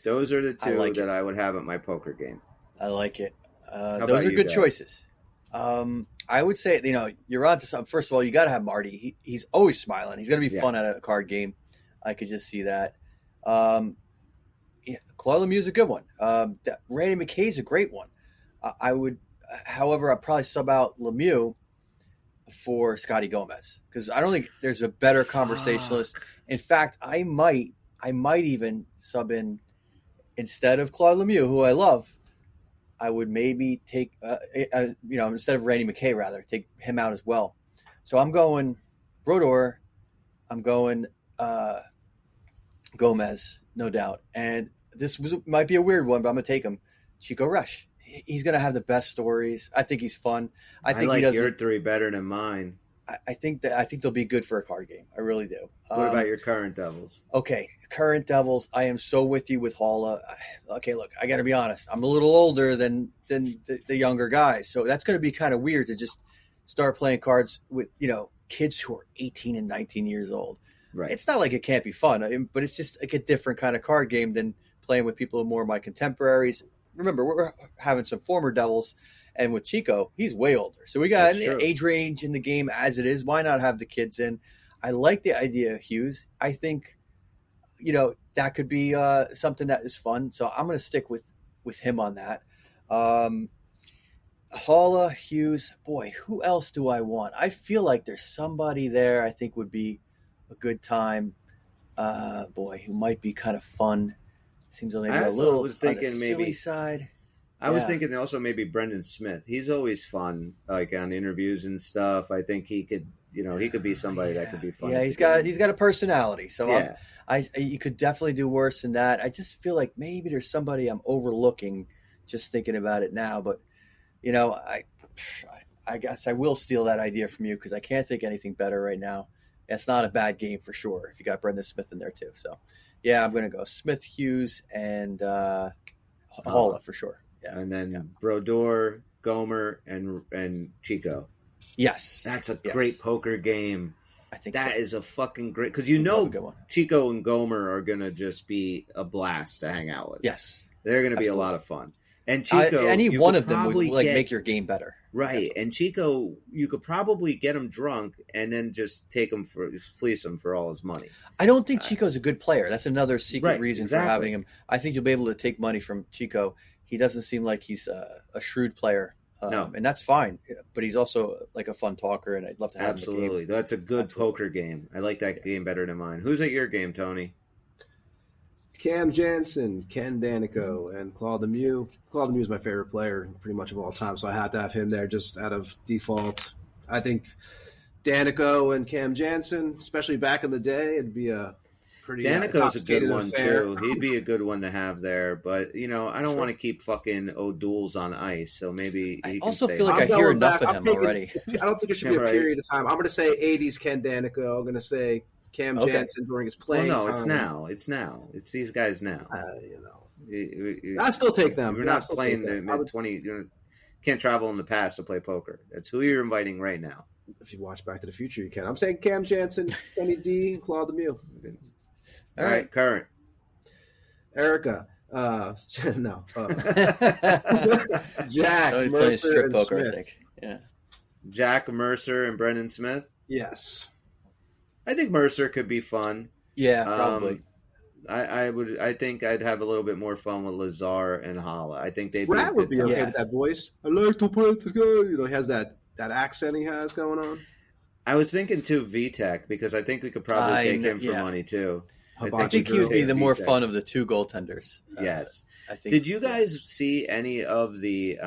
Those are the 2 that I would have at my poker game. I like it. Those are good choices. I would say, you're on to something. First of all, you got to have Marty. He's always smiling. He's going to be fun at a card game. I could just see that. Claude Lemieux is a good one. Randy McKay is a great one. However, I'd probably sub out Lemieux for Scotty Gomez because I don't think there's a better conversationalist. In fact, I might even sub in. Instead of Claude Lemieux, who I love, I would maybe take, instead of Randy McKay, rather, take him out as well. So I'm going Brodeur. I'm going Gomez, no doubt. And this might be a weird one, but I'm going to take him. Chico Rush. He's going to have the best stories. I think he's fun. I think like your 3 better than mine. I think they'll be good for a card game. I really do. What about your current Devils? Okay, current Devils. I am so with you with Holla. Okay, look, I got to be honest. I'm a little older than the younger guys, so that's going to be kind of weird to just start playing cards with kids who are 18 and 19 years old. Right. It's not like it can't be fun, but it's just like a different kind of card game than playing with people more of my contemporaries. Remember, we're having some former Devils, and with Chico, he's way older. So we got an age range in the game as it is. Why not have the kids in? I like the idea of Hughes. I think, that could be something that is fun. So I'm going to stick with him on that. Halla, Hughes, boy, who else do I want? I feel like there's somebody there I think would be a good time. Who might be kind of fun. Seems like a little was thinking on the maybe silly side. I was thinking also maybe Brendan Smith. He's always fun, like on interviews and stuff. I think he could, he could be somebody that could be fun. Yeah, he's got a personality. So you could definitely do worse than that. I just feel like maybe there's somebody I'm overlooking just thinking about it now. But, I guess I will steal that idea from you because I can't think anything better right now. It's not a bad game for sure if you got Brendan Smith in there too. So, yeah, I'm going to go Smith, Hughes, and Halla for sure. Yeah, and then Brodeur, Gomer, and Chico. Yes, that's a great poker game. I think that so. is a fucking great because Chico and Gomer are going to just be a blast to hang out with. Yes, they're going to be a lot of fun. And Chico, any one of them would make your game better. Right. Definitely. And Chico, you could probably get him drunk and then just fleece him for all his money. I don't think Chico's a good player. That's another secret reason for having him. I think you'll be able to take money from Chico. He doesn't seem like he's a shrewd player. No. And that's fine. But he's also like a fun talker, and I'd love to have him in the game. Absolutely. That's a good poker game. I like that game better than mine. Who's at your game, Tony? Cam Jansen, Ken Danico, and Claude Lemieux. Claude Lemieux is my favorite player pretty much of all time, so I had to have him there just out of default. I think Danico and Cam Jansen, especially back in the day, it'd be a pretty Danico's a good one, too. He'd be a good one to have there, but, I don't want to keep fucking O'Douls on ice, so maybe he I also feel like I hear enough of him already. I don't think it should be a period of time. I'm going to say 80s Ken Danico. I'm going to say Cam Jansen during his playing time. It's now. It's now. It's these guys now. I still take them. We're not playing the mid-20s. You can't travel in the past to play poker. That's who you're inviting right now. If you watch Back to the Future, you can. I'm saying Cam Jansen, Kenny D, and Claude Lemieux. All right, current. Erica. No. Jack, Mercer, playing strip and poker, Smith. I think. Yeah. Jack, Mercer, and Brendan Smith? Yes. I think Mercer could be fun. Yeah, probably. I think I'd have a little bit more fun with Lazar and Halla. I think they'd Brad would be okay time. with that voice. I like to play this guy. He has that accent he has going on. I was thinking too Vitek because I think we could probably take him for money too. I think he would be the more fun of the two goaltenders. Yes. I think. Did you guys see any of the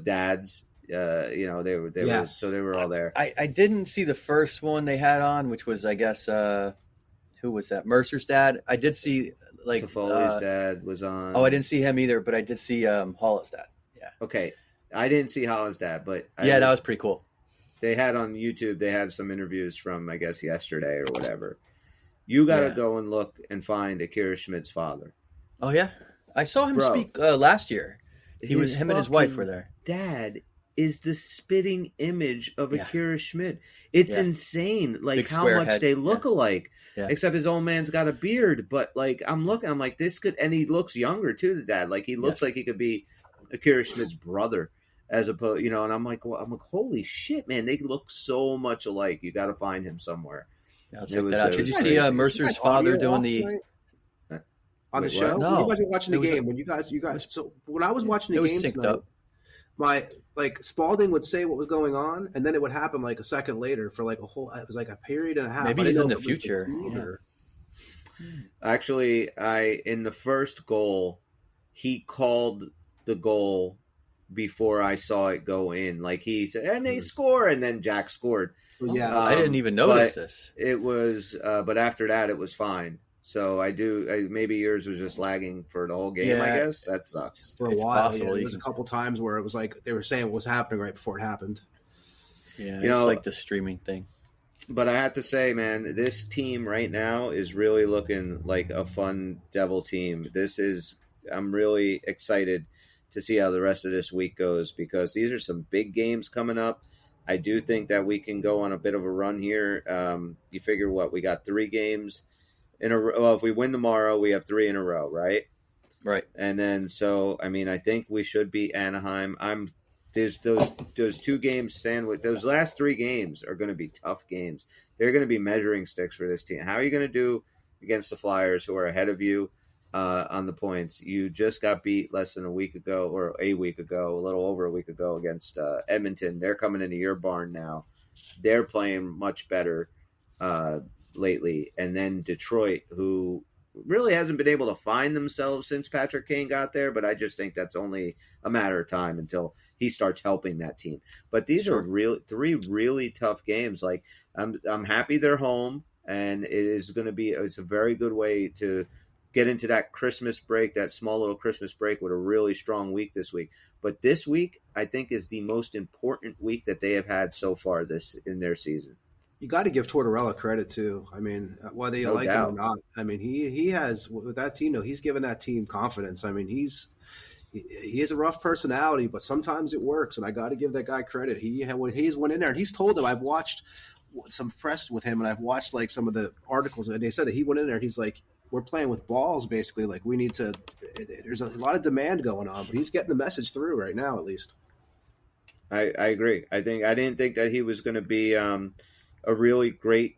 dads? They were all there. I didn't see the first one they had on, which was, I guess, who was that? Mercer's dad. I did see Toffoli's dad was on. Oh, I didn't see him either, but I did see Halla's dad. Yeah. Okay, I didn't see Halla's dad, but that was pretty cool. They had on YouTube. They had some interviews from, I guess, yesterday or whatever. You got to go and look and find Akira Schmidt's father. Oh yeah, I saw him speak last year. Him and his wife were there. Dad is the spitting image of Akira Schmidt. It's insane, like Big how square much head. they look alike. Yeah. Except his old man's got a beard, but like I'm like this could, and he looks younger too. The dad, like he looks like he could be Akira Schmidt's brother, as opposed, And I'm like, holy shit, man, they look so much alike. You got to find him somewhere. Yeah, did you see Mercer's father doing the on the show? No, when you guys were watching the game. When you guys. So when I was watching the game, it was synced up. My Spalding would say what was going on, and then it would happen like a second later for like a whole. It was like a period and a half. Maybe he's in the future. Actually, in the first goal, he called the goal before I saw it go in. Like he said, and they score, and then Jack scored. Yeah, I didn't even notice this. It was, but after that, it was fine. So maybe yours was just lagging for the whole game. I guess that sucks. For a while, there was a couple times where it was like they were saying what was happening right before it happened. Yeah, it's like the streaming thing. But I have to say, man, this team right now is really looking like a fun Devil team. I'm really excited to see how the rest of this week goes because these are some big games coming up. I do think that we can go on a bit of a run here. You figure we got 3 games in a row. Well, if we win tomorrow, we have 3 in a row, right? Right. And then, so, I mean, I think we should beat Anaheim. There's those 2 games sandwich. Those last 3 games are going to be tough games. They're going to be measuring sticks for this team. How are you going to do against the Flyers, who are ahead of you on the points? You just got beat less than a week ago, or a week ago, a little over a week ago against Edmonton. They're coming into your barn now. They're playing much better lately. And then Detroit, who really hasn't been able to find themselves since Patrick Kane got there, but I just think that's only a matter of time until he starts helping that team. But these are 3 really tough games. Like, I'm happy they're home, and it's a very good way to get into that Christmas break, that small little Christmas break, with a really strong week this week. But this week, I think, is the most important week that they have had so far in their season. You got to give Tortorella credit too. I mean, whether you like him or not, I mean, he has, with that team, though, he's given that team confidence. I mean, he has a rough personality, but sometimes it works, and I got to give that guy credit. When he's went in there, and he's told them, I've watched some press with him, and I've watched like some of the articles, and they said that he went in there and he's like, we're playing with balls, basically. Like, we need to. There's a lot of demand going on, but he's getting the message through right now, at least. I agree. I didn't think that he was going to be a really great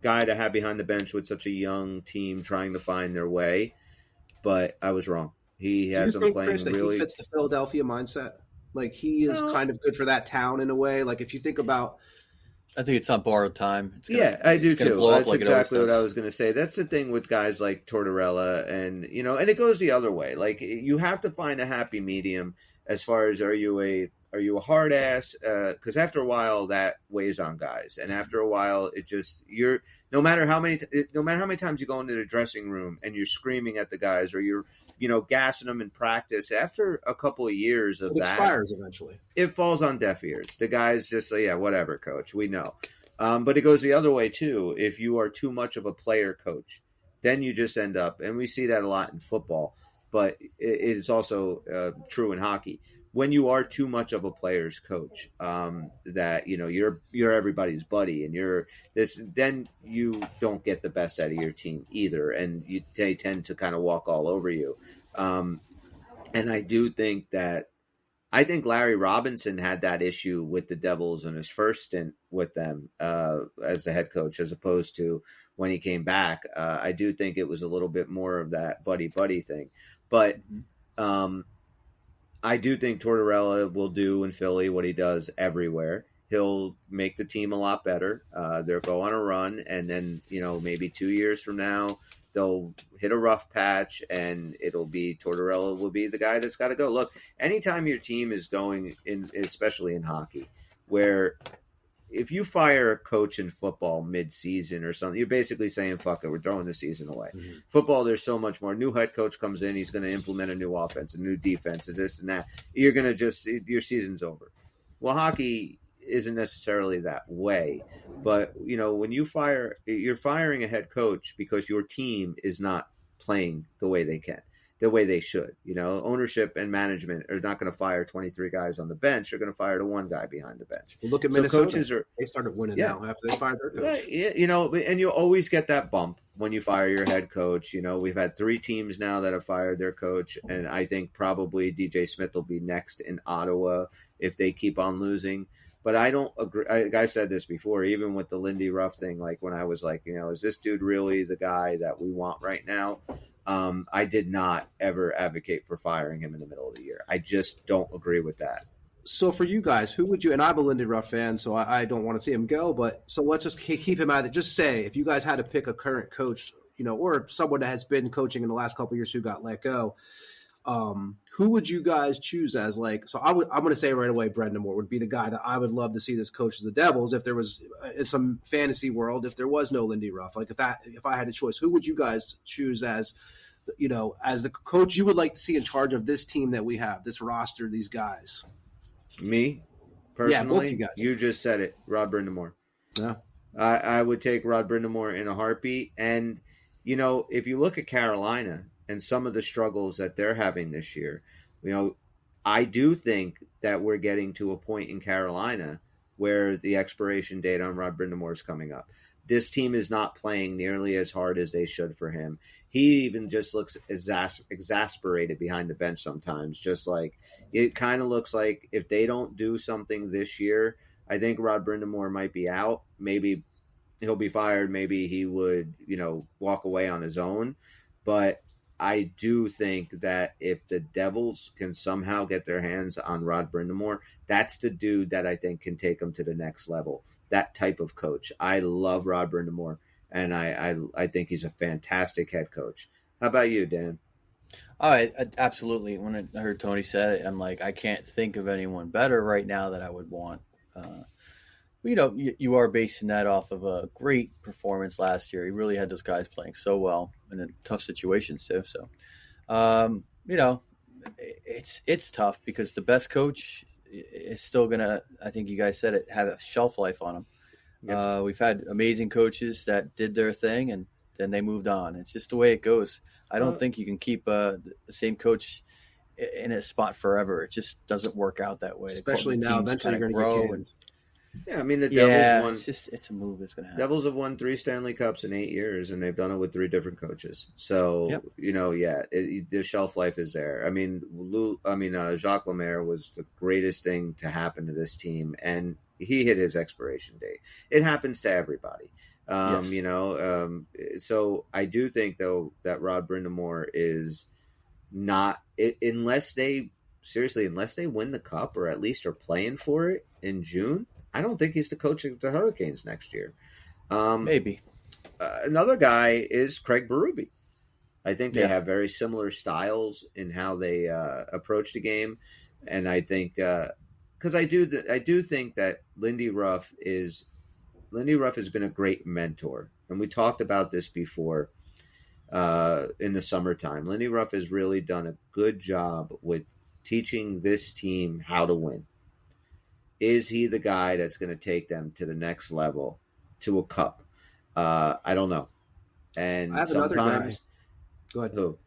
guy to have behind the bench with such a young team trying to find their way, but I was wrong. He has them playing, Chris, really. He fits the Philadelphia mindset. Like, he is kind of good for that town in a way. Like, if you think about, I think it's on borrowed time. I do too. That's exactly what I was going to say. That's the thing with guys like Tortorella, and and it goes the other way. Like, you have to find a happy medium as far as, are you a hard ass? Because after a while, that weighs on guys, and after a while, no matter how many times you go into the dressing room and you're screaming at the guys, or you're gassing them in practice. After a couple of years of that, it expires eventually. It falls on deaf ears. The guys just say, "Yeah, whatever, coach. We know." But it goes the other way too. If you are too much of a player coach, then you just end up, and we see that a lot in football, but it's also true in hockey. When you are too much of a player's coach, that you're everybody's buddy, and then you don't get the best out of your team either, and they tend to kind of walk all over you. And I do think Larry Robinson had that issue with the Devils in his first stint with them as the head coach, as opposed to when he came back. I do think it was a little bit more of that buddy thing, but. I do think Tortorella will do in Philly what he does everywhere. He'll make the team a lot better. They'll go on a run, and then, maybe 2 years from now, they'll hit a rough patch, and Tortorella will be the guy that's got to go. Look, anytime your team is going in, especially in hockey, where if you fire a coach in football mid-season or something, you're basically saying, fuck it, we're throwing the season away. Mm-hmm. Football, there's so much more. New head coach comes in, he's going to implement a new offense, a new defense, and this and that. You're going to your season's over. Well, hockey isn't necessarily that way. But, when you're firing a head coach because your team is not playing the way they should. Ownership and management are not going to fire 23 guys on the bench. They're going to fire the one guy behind the bench. Well, look at Minnesota. They started winning now after they fired their coach. And you always get that bump when you fire your head coach. We've had 3 teams now that have fired their coach, and I think probably DJ Smith will be next in Ottawa if they keep on losing. But I don't agree. I said this before, even with the Lindy Ruff thing, like when I was like, is this dude really the guy that we want right now? I did not ever advocate for firing him in the middle of the year. I just don't agree with that. So for you guys, who would you, and I'm a Lindy Ruff fan, so I don't want to see him go, but so let's just keep him out of it. Just say, if you guys had to pick a current coach, or someone that has been coaching in the last couple of years who got let go, who would you guys choose as I'm going to say right away, Brendan Moore would be the guy that I would love to see this coach of the Devils if there was in some fantasy world, if there was no Lindy Ruff. Like if I had a choice, who would you guys choose as the coach you would like to see in charge of this team that we have, this roster, these guys? Me, personally, yeah, you just said it, Rod Brindamore. Yeah. I would take Rod Brindamore in a heartbeat. And, if you look at Carolina and some of the struggles that they're having this year, I do think that we're getting to a point in Carolina where the expiration date on Rod Brindamore is coming up. this team is not playing nearly as hard as they should for him. He even just looks exasperated behind the bench sometimes. Just like it kind of looks like if they don't do something this year, I think Rod Brindamore might be out. Maybe he'll be fired. Maybe he would, walk away on his own. But I do think that if the Devils can somehow get their hands on Rod Brindamore, that's the dude that I think can take them to the next level. That type of coach. I love Rod Brindamore, and I think he's a fantastic head coach. How about you, Dan? I absolutely. When I heard Tony say it, I'm like, I can't think of anyone better right now that I would want. You are basing that off of a great performance last year. He really had those guys playing so well in tough situations too. So, it's tough because the best coach is still gonna. I think you guys said it, have a shelf life on him. Yep. We've had amazing coaches that did their thing and then they moved on. It's just the way it goes. I don't think you can keep the same coach in a spot forever. It just doesn't work out that way. Especially now, eventually you're going to get canned. Yeah, I mean, the Devils won. It's a move that's going to happen. Devils have won 3 Stanley Cups in 8 years, and they've done it with 3 different coaches. So, the shelf life is there. I mean, Jacques Lemaire was the greatest thing to happen to this team, and he hit his expiration date. It happens to everybody. Yes. So I do think, though, that Rod Brindamore is not – unless they win the Cup or at least are playing for it in June – I don't think he's the coach of the Hurricanes next year. Maybe. Another guy is Craig Berube. I think they have very similar styles in how they approach the game, and I think because I do think that Lindy Ruff has been a great mentor, and we talked about this before in the summertime. Lindy Ruff has really done a good job with teaching this team how to win. Is he the guy that's going to take them to the next level, to a cup? I don't know. And I have sometimes, go ahead. Who?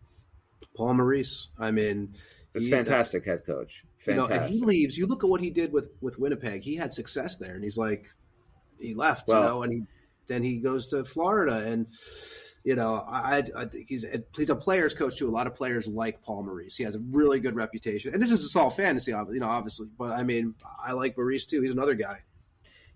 Paul Maurice. I mean, he's fantastic head coach. Fantastic. And he leaves. You look at what he did with Winnipeg. He had success there, and he left. And then he goes to Florida, and I think he's a player's coach too. A lot of players like Paul Maurice. He has a really good reputation, and this is just all fantasy, obviously. But I mean, I like Maurice too. He's another guy.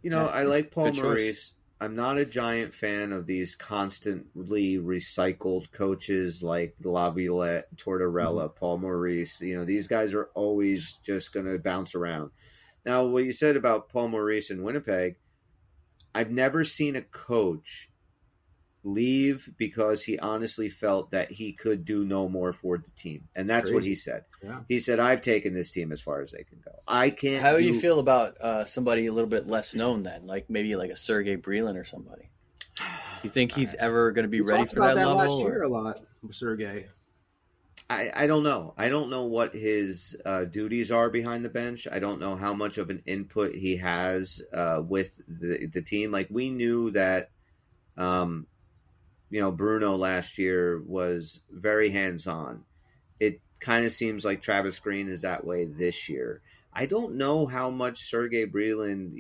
I like Paul Maurice. I'm not a giant fan of these constantly recycled coaches like Laviolette, Tortorella, Paul Maurice. These guys are always just going to bounce around. Now, what you said about Paul Maurice in Winnipeg, I've never seen a coach leave because he honestly felt that he could do no more for the team. And that's what he said. Yeah. He said, I've taken this team as far as they can go. I can't. How do you feel about somebody a little bit less known then? Maybe like a Sergei Brylin or somebody? Do you think he's ever going to be ready for that level? Last year a lot, Sergei. I don't know. I don't know what his duties are behind the bench. I don't know how much of an input he has with the team. We knew that Bruno last year was very hands-on. It kind of seems like Travis Green is that way this year. I don't know how much Sergei Brylin,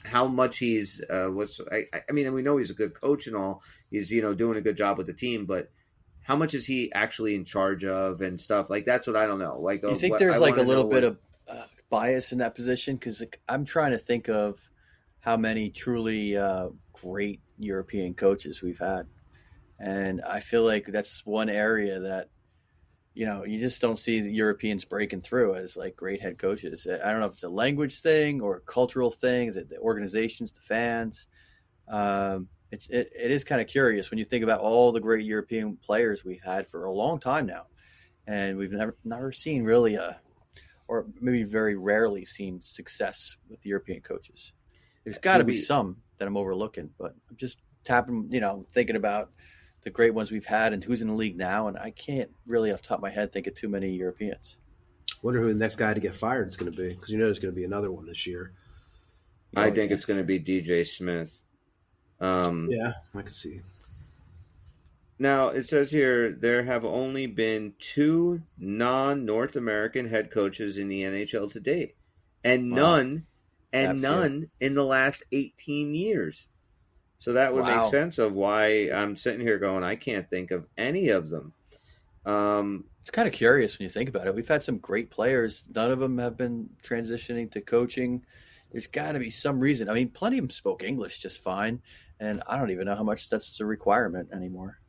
how much he's I mean, we know he's a good coach and all. He's, doing a good job with the team, but how much is he actually in charge of and stuff? That's what I don't know. You think there's a little bit of bias in that position? Because I'm trying to think of how many truly great European coaches we've had. And I feel like that's one area that, you just don't see the Europeans breaking through as great head coaches. I don't know if it's a language thing or a cultural thing. Is it the organizations, the fans? It is kind of curious when you think about all the great European players we've had for a long time now. And we've never seen really or maybe very rarely seen success with the European coaches. There's got to be some that I'm overlooking, but I'm just thinking about the great ones we've had and who's in the league now, and I can't really off the top of my head think of too many Europeans. Wonder who the next guy to get fired is going to be, because there's going to be another one this year. I think it's going to be DJ Smith. Yeah, I could see. Now, it says here there have only been 2 non-North American head coaches in the NHL to date, and none and none in the last 18 years. So that would make sense of why I'm sitting here going, I can't think of any of them. It's kind of curious when you think about it. We've had some great players. None of them have been transitioning to coaching. There's got to be some reason. I mean, plenty of them spoke English just fine, and I don't even know how much that's the requirement anymore.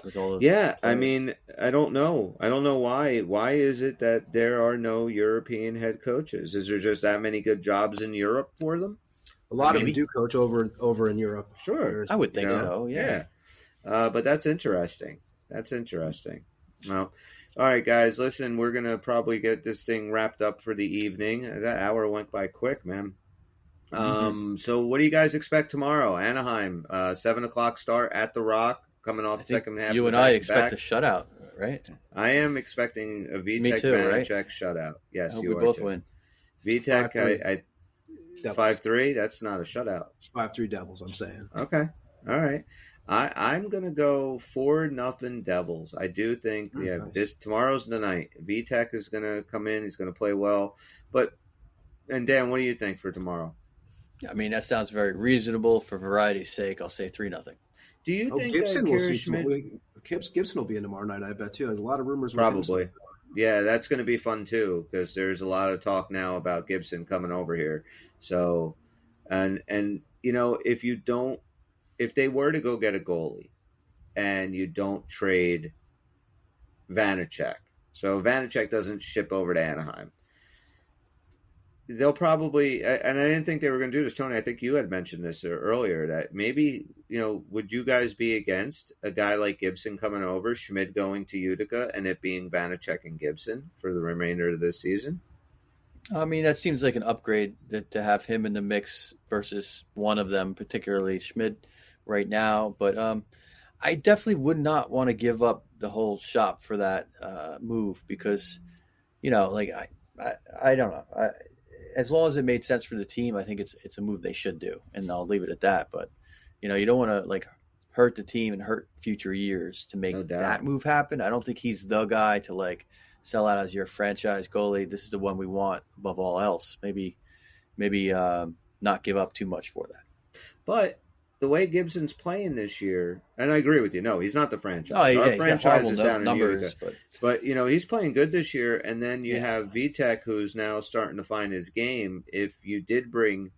With all yeah, I mean, I don't know. I don't know why. Why is it that there are no European head coaches? Is there just that many good jobs in Europe for them? A lot of them do coach over in Europe. Sure, I would think so. Yeah. But that's interesting. That's interesting. Well, all right, guys. Listen, we're gonna probably get this thing wrapped up for the evening. That hour went by quick, man. So what do you guys expect tomorrow? Anaheim, 7:00 start at the Rock. Coming off the second half. You and I expect a shutout, right? I am expecting a Vitek Vanacek shutout. Yes, we both win. Vitek, I 5-3. That's not a shutout. 5-3 Devils. I'm saying. Okay, all right. I'm gonna go 4-0 Devils. I do think tomorrow's the night. Vitek is gonna come in. He's gonna play well. And Dan, what do you think for tomorrow? I mean, that sounds very reasonable. For variety's sake, I'll say 3-0. Do you think Gibson will be in tomorrow night? I bet too. There's a lot of rumors. Probably. Yeah, that's going to be fun too because there's a lot of talk now about Gibson coming over here. So, and if they were to go get a goalie, and you don't trade Vanacek, so Vanacek doesn't ship over to Anaheim. They'll probably, and I didn't think they were going to do this, Tony. I think you had mentioned this earlier that maybe, would you guys be against a guy like Gibson coming over, Schmid going to Utica, and it being Vanacek and Gibson for the remainder of this season? I mean, that seems like an upgrade to have him in the mix versus one of them, particularly Schmid right now. But I definitely would not want to give up the whole shop for that move because, I don't know. As long as it made sense for the team, I think it's a move they should do, and I'll leave it at that. But you don't want to hurt the team and hurt future years to make that move happen. I don't think he's the guy to sell out as your franchise goalie. This is the one we want above all else. Maybe not give up too much for that. But the way Gibson's playing this year, and I agree with you. No, he's not the franchise. Our franchise is down in Utica. But he's playing good this year. And then you have Vitek, who's now starting to find his game. If you did bring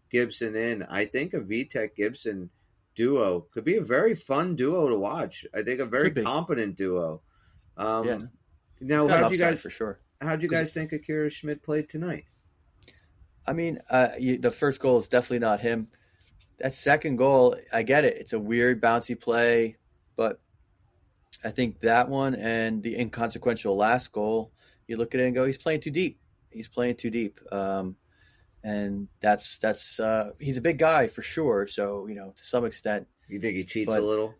Gibson in, I think a Vitek Gibson duo could be a very fun duo to watch. I think a very competent duo. Now, how'd you guys think Akira Schmid played tonight? I mean, the first goal is definitely not him. That second goal, I get it. It's a weird, bouncy play, but I think that one and the inconsequential last goal, you look at it and go, he's playing too deep. He's playing too deep. And that's he's a big guy for sure. So, to some extent. You think he cheats a little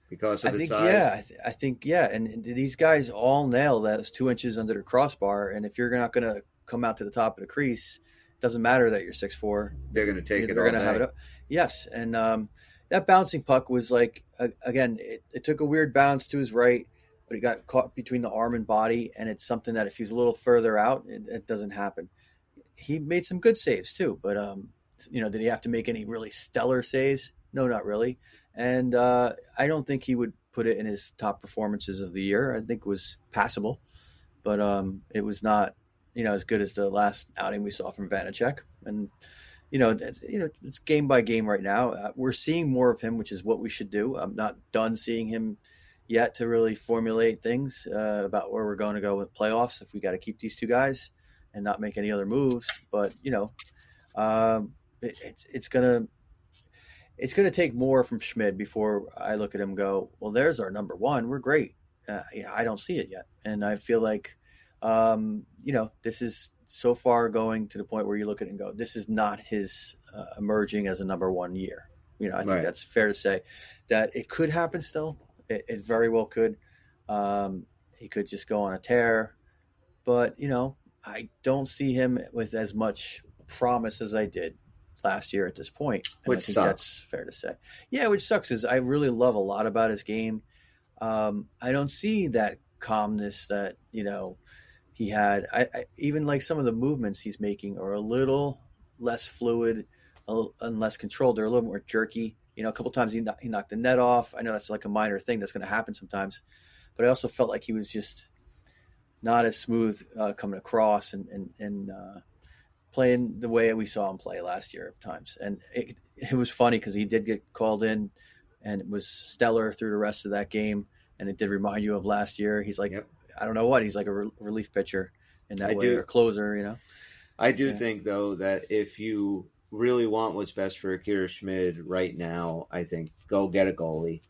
because of his size? I think. And these guys all nail those 2 inches under the crossbar. And if you're not going to come out to the top of the crease, it doesn't matter that you're 6'4". They're going to take it all They're going to have it up. Yes, and that bouncing puck was again, it took a weird bounce to his right, but he got caught between the arm and body, and it's something that if he's a little further out, it doesn't happen. He made some good saves too, but did he have to make any really stellar saves? No, not really. And I don't think he would put it in his top performances of the year. I think it was passable, but it was not as good as the last outing we saw from Vanacek. And it's game by game right now. We're seeing more of him, which is what we should do. I'm not done seeing him yet to really formulate things about where we're going to go with playoffs if we got to keep these two guys and not make any other moves. But it's gonna take more from Schmid before I look at him and go, well, there's our number one. We're great. I don't see it yet, and I feel like this is so far going to the point where you look at it and go, this is not his emerging as a number one year. I think that's fair to say that it could happen still. It very well could. He could just go on a tear, but I don't see him with as much promise as I did last year at this point. And which I think sucks. That's fair to say. Yeah, which sucks is I really love a lot about his game. I don't see that calmness that, he had. I even like some of the movements he's making are a little less fluid and less controlled. They're a little more jerky. A couple times he knocked the net off. I know that's like a minor thing that's going to happen sometimes, but I also felt like he was just not as smooth coming across and playing the way we saw him play last year at times. And it was funny because he did get called in, and it was stellar through the rest of that game. And it did remind you of last year. He's like, yep. I don't know what, he's like a relief pitcher in that way, or closer, I do think, though, that if you really want what's best for Akira Schmid right now, I think go get a goalie,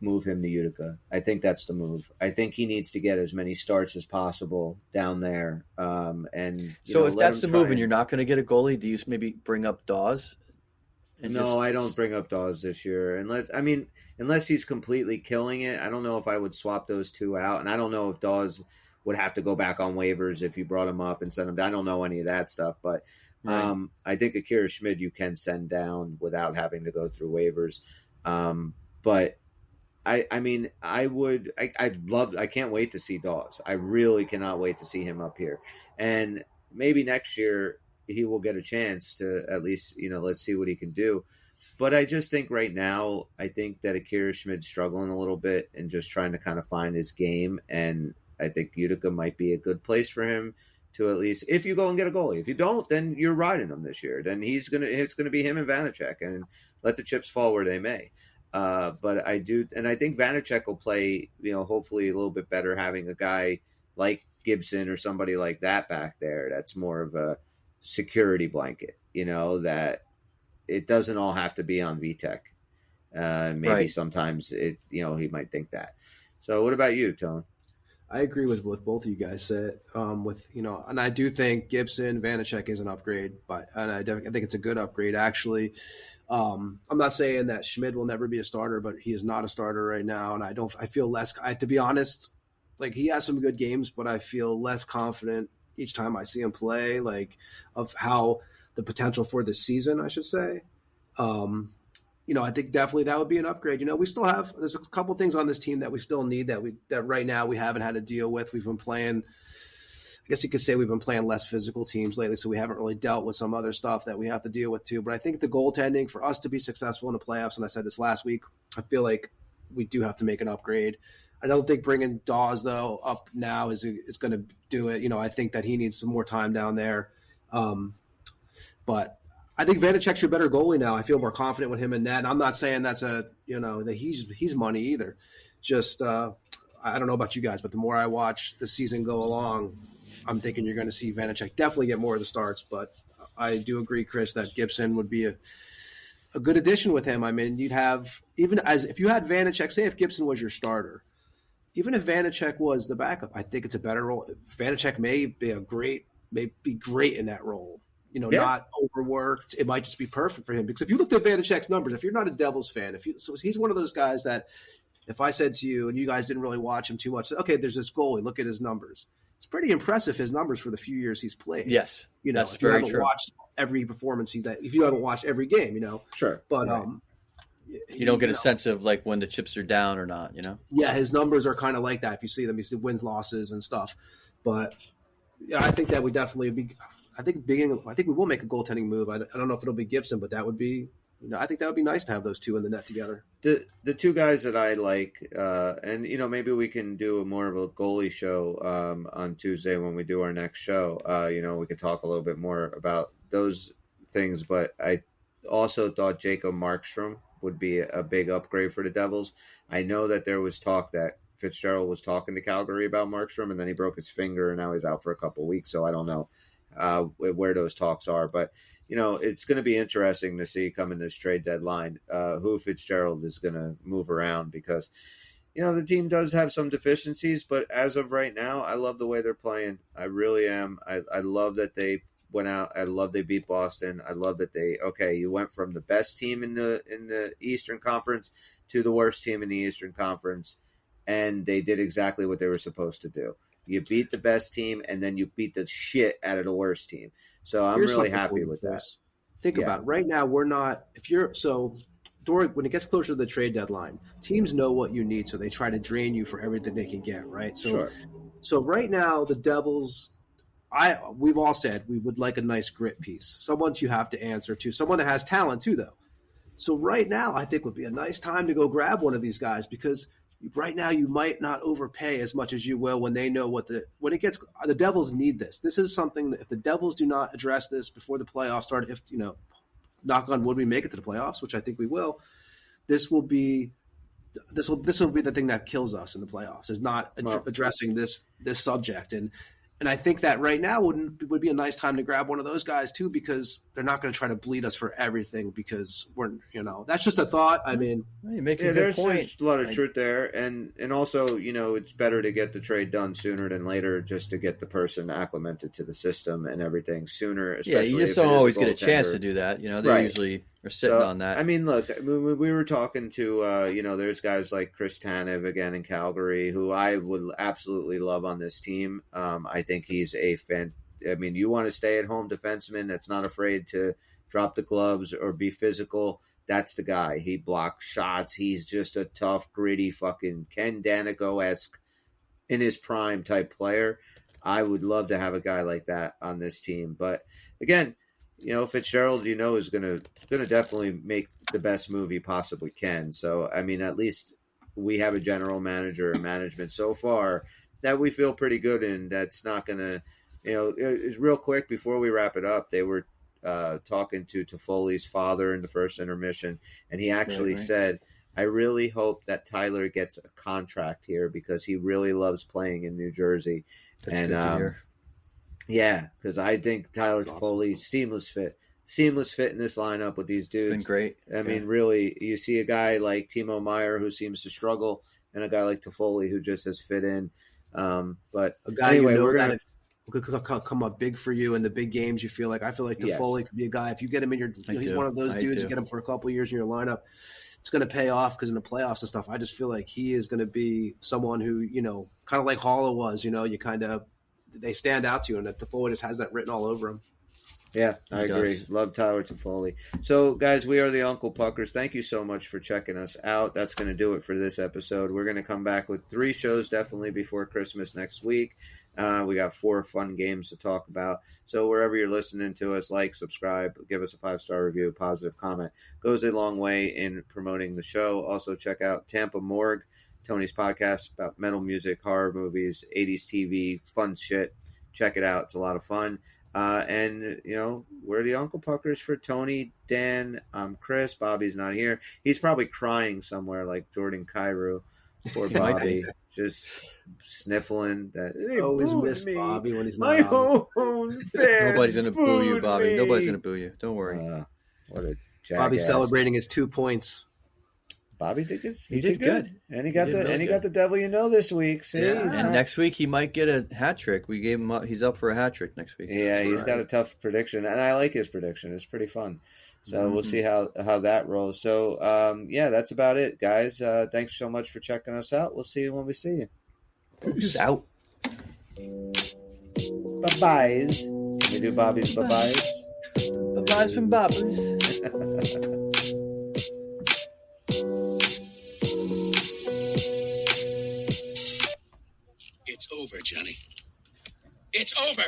move him to Utica. I think that's the move. I think he needs to get as many starts as possible down there. And so if that's the move and you're not going to get a goalie, do you maybe bring up Dawes? No, I don't bring up Dawes this year. Unless he's completely killing it. I don't know if I would swap those two out. And I don't know if Dawes would have to go back on waivers if you brought him up and send him down. I don't know any of that stuff. But I think Akira Schmid you can send down without having to go through waivers. But I can't wait to see Dawes. I really cannot wait to see him up here. And maybe next year he will get a chance to at least, let's see what he can do. But I just think right now, I think that Akira Schmid's struggling a little bit and just trying to kind of find his game. And I think Utica might be a good place for him to at least, if you go and get a goalie. If you don't, then you're riding him this year. Then it's going to be him and Vanacek, and let the chips fall where they may. But I do, and I think Vanacek will play, hopefully a little bit better having a guy like Gibson or somebody like that back there. That's more of a security blanket, that it doesn't all have to be on VTech. Maybe sometimes he might think that. So what about you, Tone? I agree with what both of you guys said. And I do think Gibson, Vanacek is an upgrade, and I think it's a good upgrade actually. I'm not saying that Schmid will never be a starter, but he is not a starter right now, and I feel less. To be honest, like he has some good games, but I feel less confident each time I see him play, like of how the potential for this season, I should say. I think definitely that would be an upgrade. We still there's a couple things on this team that we still need that right now we haven't had to deal with. We've been playing, I guess you could say we've been playing less physical teams lately, so we haven't really dealt with some other stuff that we have to deal with too. But I think the goaltending for us to be successful in the playoffs, and I said this last week, I feel like we do have to make an upgrade. I don't think bringing Dawes, though, up now is going to do it. I think that he needs some more time down there. But I think Vanacek's your better goalie now. I feel more confident with him in net. And I'm not saying that's that he's money either. Just I don't know about you guys, but the more I watch the season go along, I'm thinking you're going to see Vanacek definitely get more of the starts. But I do agree, Chris, that Gibson would be a good addition with him. I mean, you'd have if you had Vanacek, say if Gibson was your starter, even if Vanacek was the backup, I think it's a better role. Vanacek may be great in that role. Not overworked. It might just be perfect for him. Because if you looked at Vanacek's numbers, if you're not a Devils fan, so he's one of those guys that if I said to you and you guys didn't really watch him too much, okay, there's this goalie, look at his numbers. It's pretty impressive, his numbers for the few years he's played. Yes, that's if very you haven't true. Watched every performance if you haven't watched every game, Sure. But right. You don't get a sense of like when the chips are down or not, Yeah, his numbers are kind of like that. If you see them, you see wins, losses, and stuff. But yeah, I think that would definitely be. I think we will make a goaltending move. I don't know if it'll be Gibson, but that would be. I think that would be nice to have those two in the net together. The two guys that I like, and maybe we can do more of a goalie show on Tuesday when we do our next show. We could talk a little bit more about those things. But I also thought Jacob Markstrom would be a big upgrade for the Devils. I know that there was talk that Fitzgerald was talking to Calgary about Markstrom, and then he broke his finger, and now he's out for a couple of weeks. So I don't know where those talks are, but it's going to be interesting to see coming this trade deadline who Fitzgerald is going to move around, because the team does have some deficiencies, but as of right now, I love the way they're playing. I really am. I love that they went out. I love they beat Boston. I love that you went from the best team in the Eastern Conference to the worst team in the Eastern Conference, and they did exactly what they were supposed to do. You beat the best team, and then you beat the shit out of the worst team. So I'm really happy with that. Think about it. Right now, we're not – when it gets closer to the trade deadline, teams know what you need, so they try to drain you for everything they can get, right? So right now, the Devils we've all said we would like a nice grit piece, someone you have to answer to, someone that has talent too, though. So right now, I think would be a nice time to go grab one of these guys, because right now you might not overpay as much as you will when they know when it gets. The Devils need this. This is something that if the Devils do not address this before the playoffs start, if knock on wood, we make it to the playoffs, which I think we will. This will be the thing that kills us in the playoffs, is not addressing this subject. And I think that right now would be a nice time to grab one of those guys too, because they're not going to try to bleed us for everything, because that's just a thought. I mean, you make a good point. There's a lot of truth there, and also it's better to get the trade done sooner than later, just to get the person acclimated to the system and everything sooner. Especially you just don't always get a chance to do that. They usually are sitting on that. I mean, look, we were talking to there's guys like Chris Tanev again in Calgary, who I would absolutely love on this team. I think he's a fan. I mean, you want to stay at home defenseman that's not afraid to drop the gloves or be physical. That's the guy. He blocks shots. He's just a tough, gritty, fucking Ken Danico-esque in his prime type player. I would love to have a guy like that on this team. But again, Fitzgerald, is gonna definitely make the best move he possibly can. So I mean, at least we have a general manager and management so far that we feel pretty good in. That's not gonna, it's real quick before we wrap it up. They were talking to Toffoli's father in the first intermission, and he actually said, "I really hope that Tyler gets a contract here because he really loves playing in New Jersey." That's good to hear. Yeah, because I think Tyler Toffoli, seamless fit in this lineup with these dudes. Been great. I mean, really, you see a guy like Timo Meyer who seems to struggle, and a guy like Toffoli who just has fit in. But a guy anyway, we're gonna could come up big for you in the big games. I feel like Toffoli could be a guy, if you get him in your. He's one of those dudes. You get him for a couple of years in your lineup, it's going to pay off, because in the playoffs and stuff, I just feel like he is going to be someone who kind of like Haula was. They stand out to you, and that Toffoli just has that written all over him. Yeah, I agree. Love Tyler Toffoli. So, guys, we are the Uncle Puckers. Thank you so much for checking us out. That's going to do it for this episode. We're going to come back with 3 shows definitely before Christmas next week. We got 4 fun games to talk about. So wherever you're listening to us, like, subscribe, give us a 5-star review, positive comment. Goes a long way in promoting the show. Also, check out Tampa Morgue, Tony's podcast about metal music, horror movies, 80s TV, fun shit. Check it out. It's a lot of fun. And, we're the Uncle Puckers for Tony, Dan, Chris. Bobby's not here. He's probably crying somewhere like Jordan Cairo. Poor Bobby. Just sniffling. I always miss Bobby when he's not my on. own fan. Nobody's going to boo you, Bobby. Me. Nobody's going to boo you. Don't worry. What a jackass. Bobby's celebrating his 2 points. Bobby did good. He did good. And he got the devil this week. See? Yeah. And next week he might get a hat trick. We gave him he's up for a hat trick next week. Yeah, he's got a tough prediction, and I like his prediction. It's pretty fun. So we'll see how that rolls. So that's about it, guys. Thanks so much for checking us out. We'll see you when we see you. Peace out. Bye-byes. Can we do Bobby's bye-byes? Bye-byes from Bobby's. It's over, Johnny. It's over!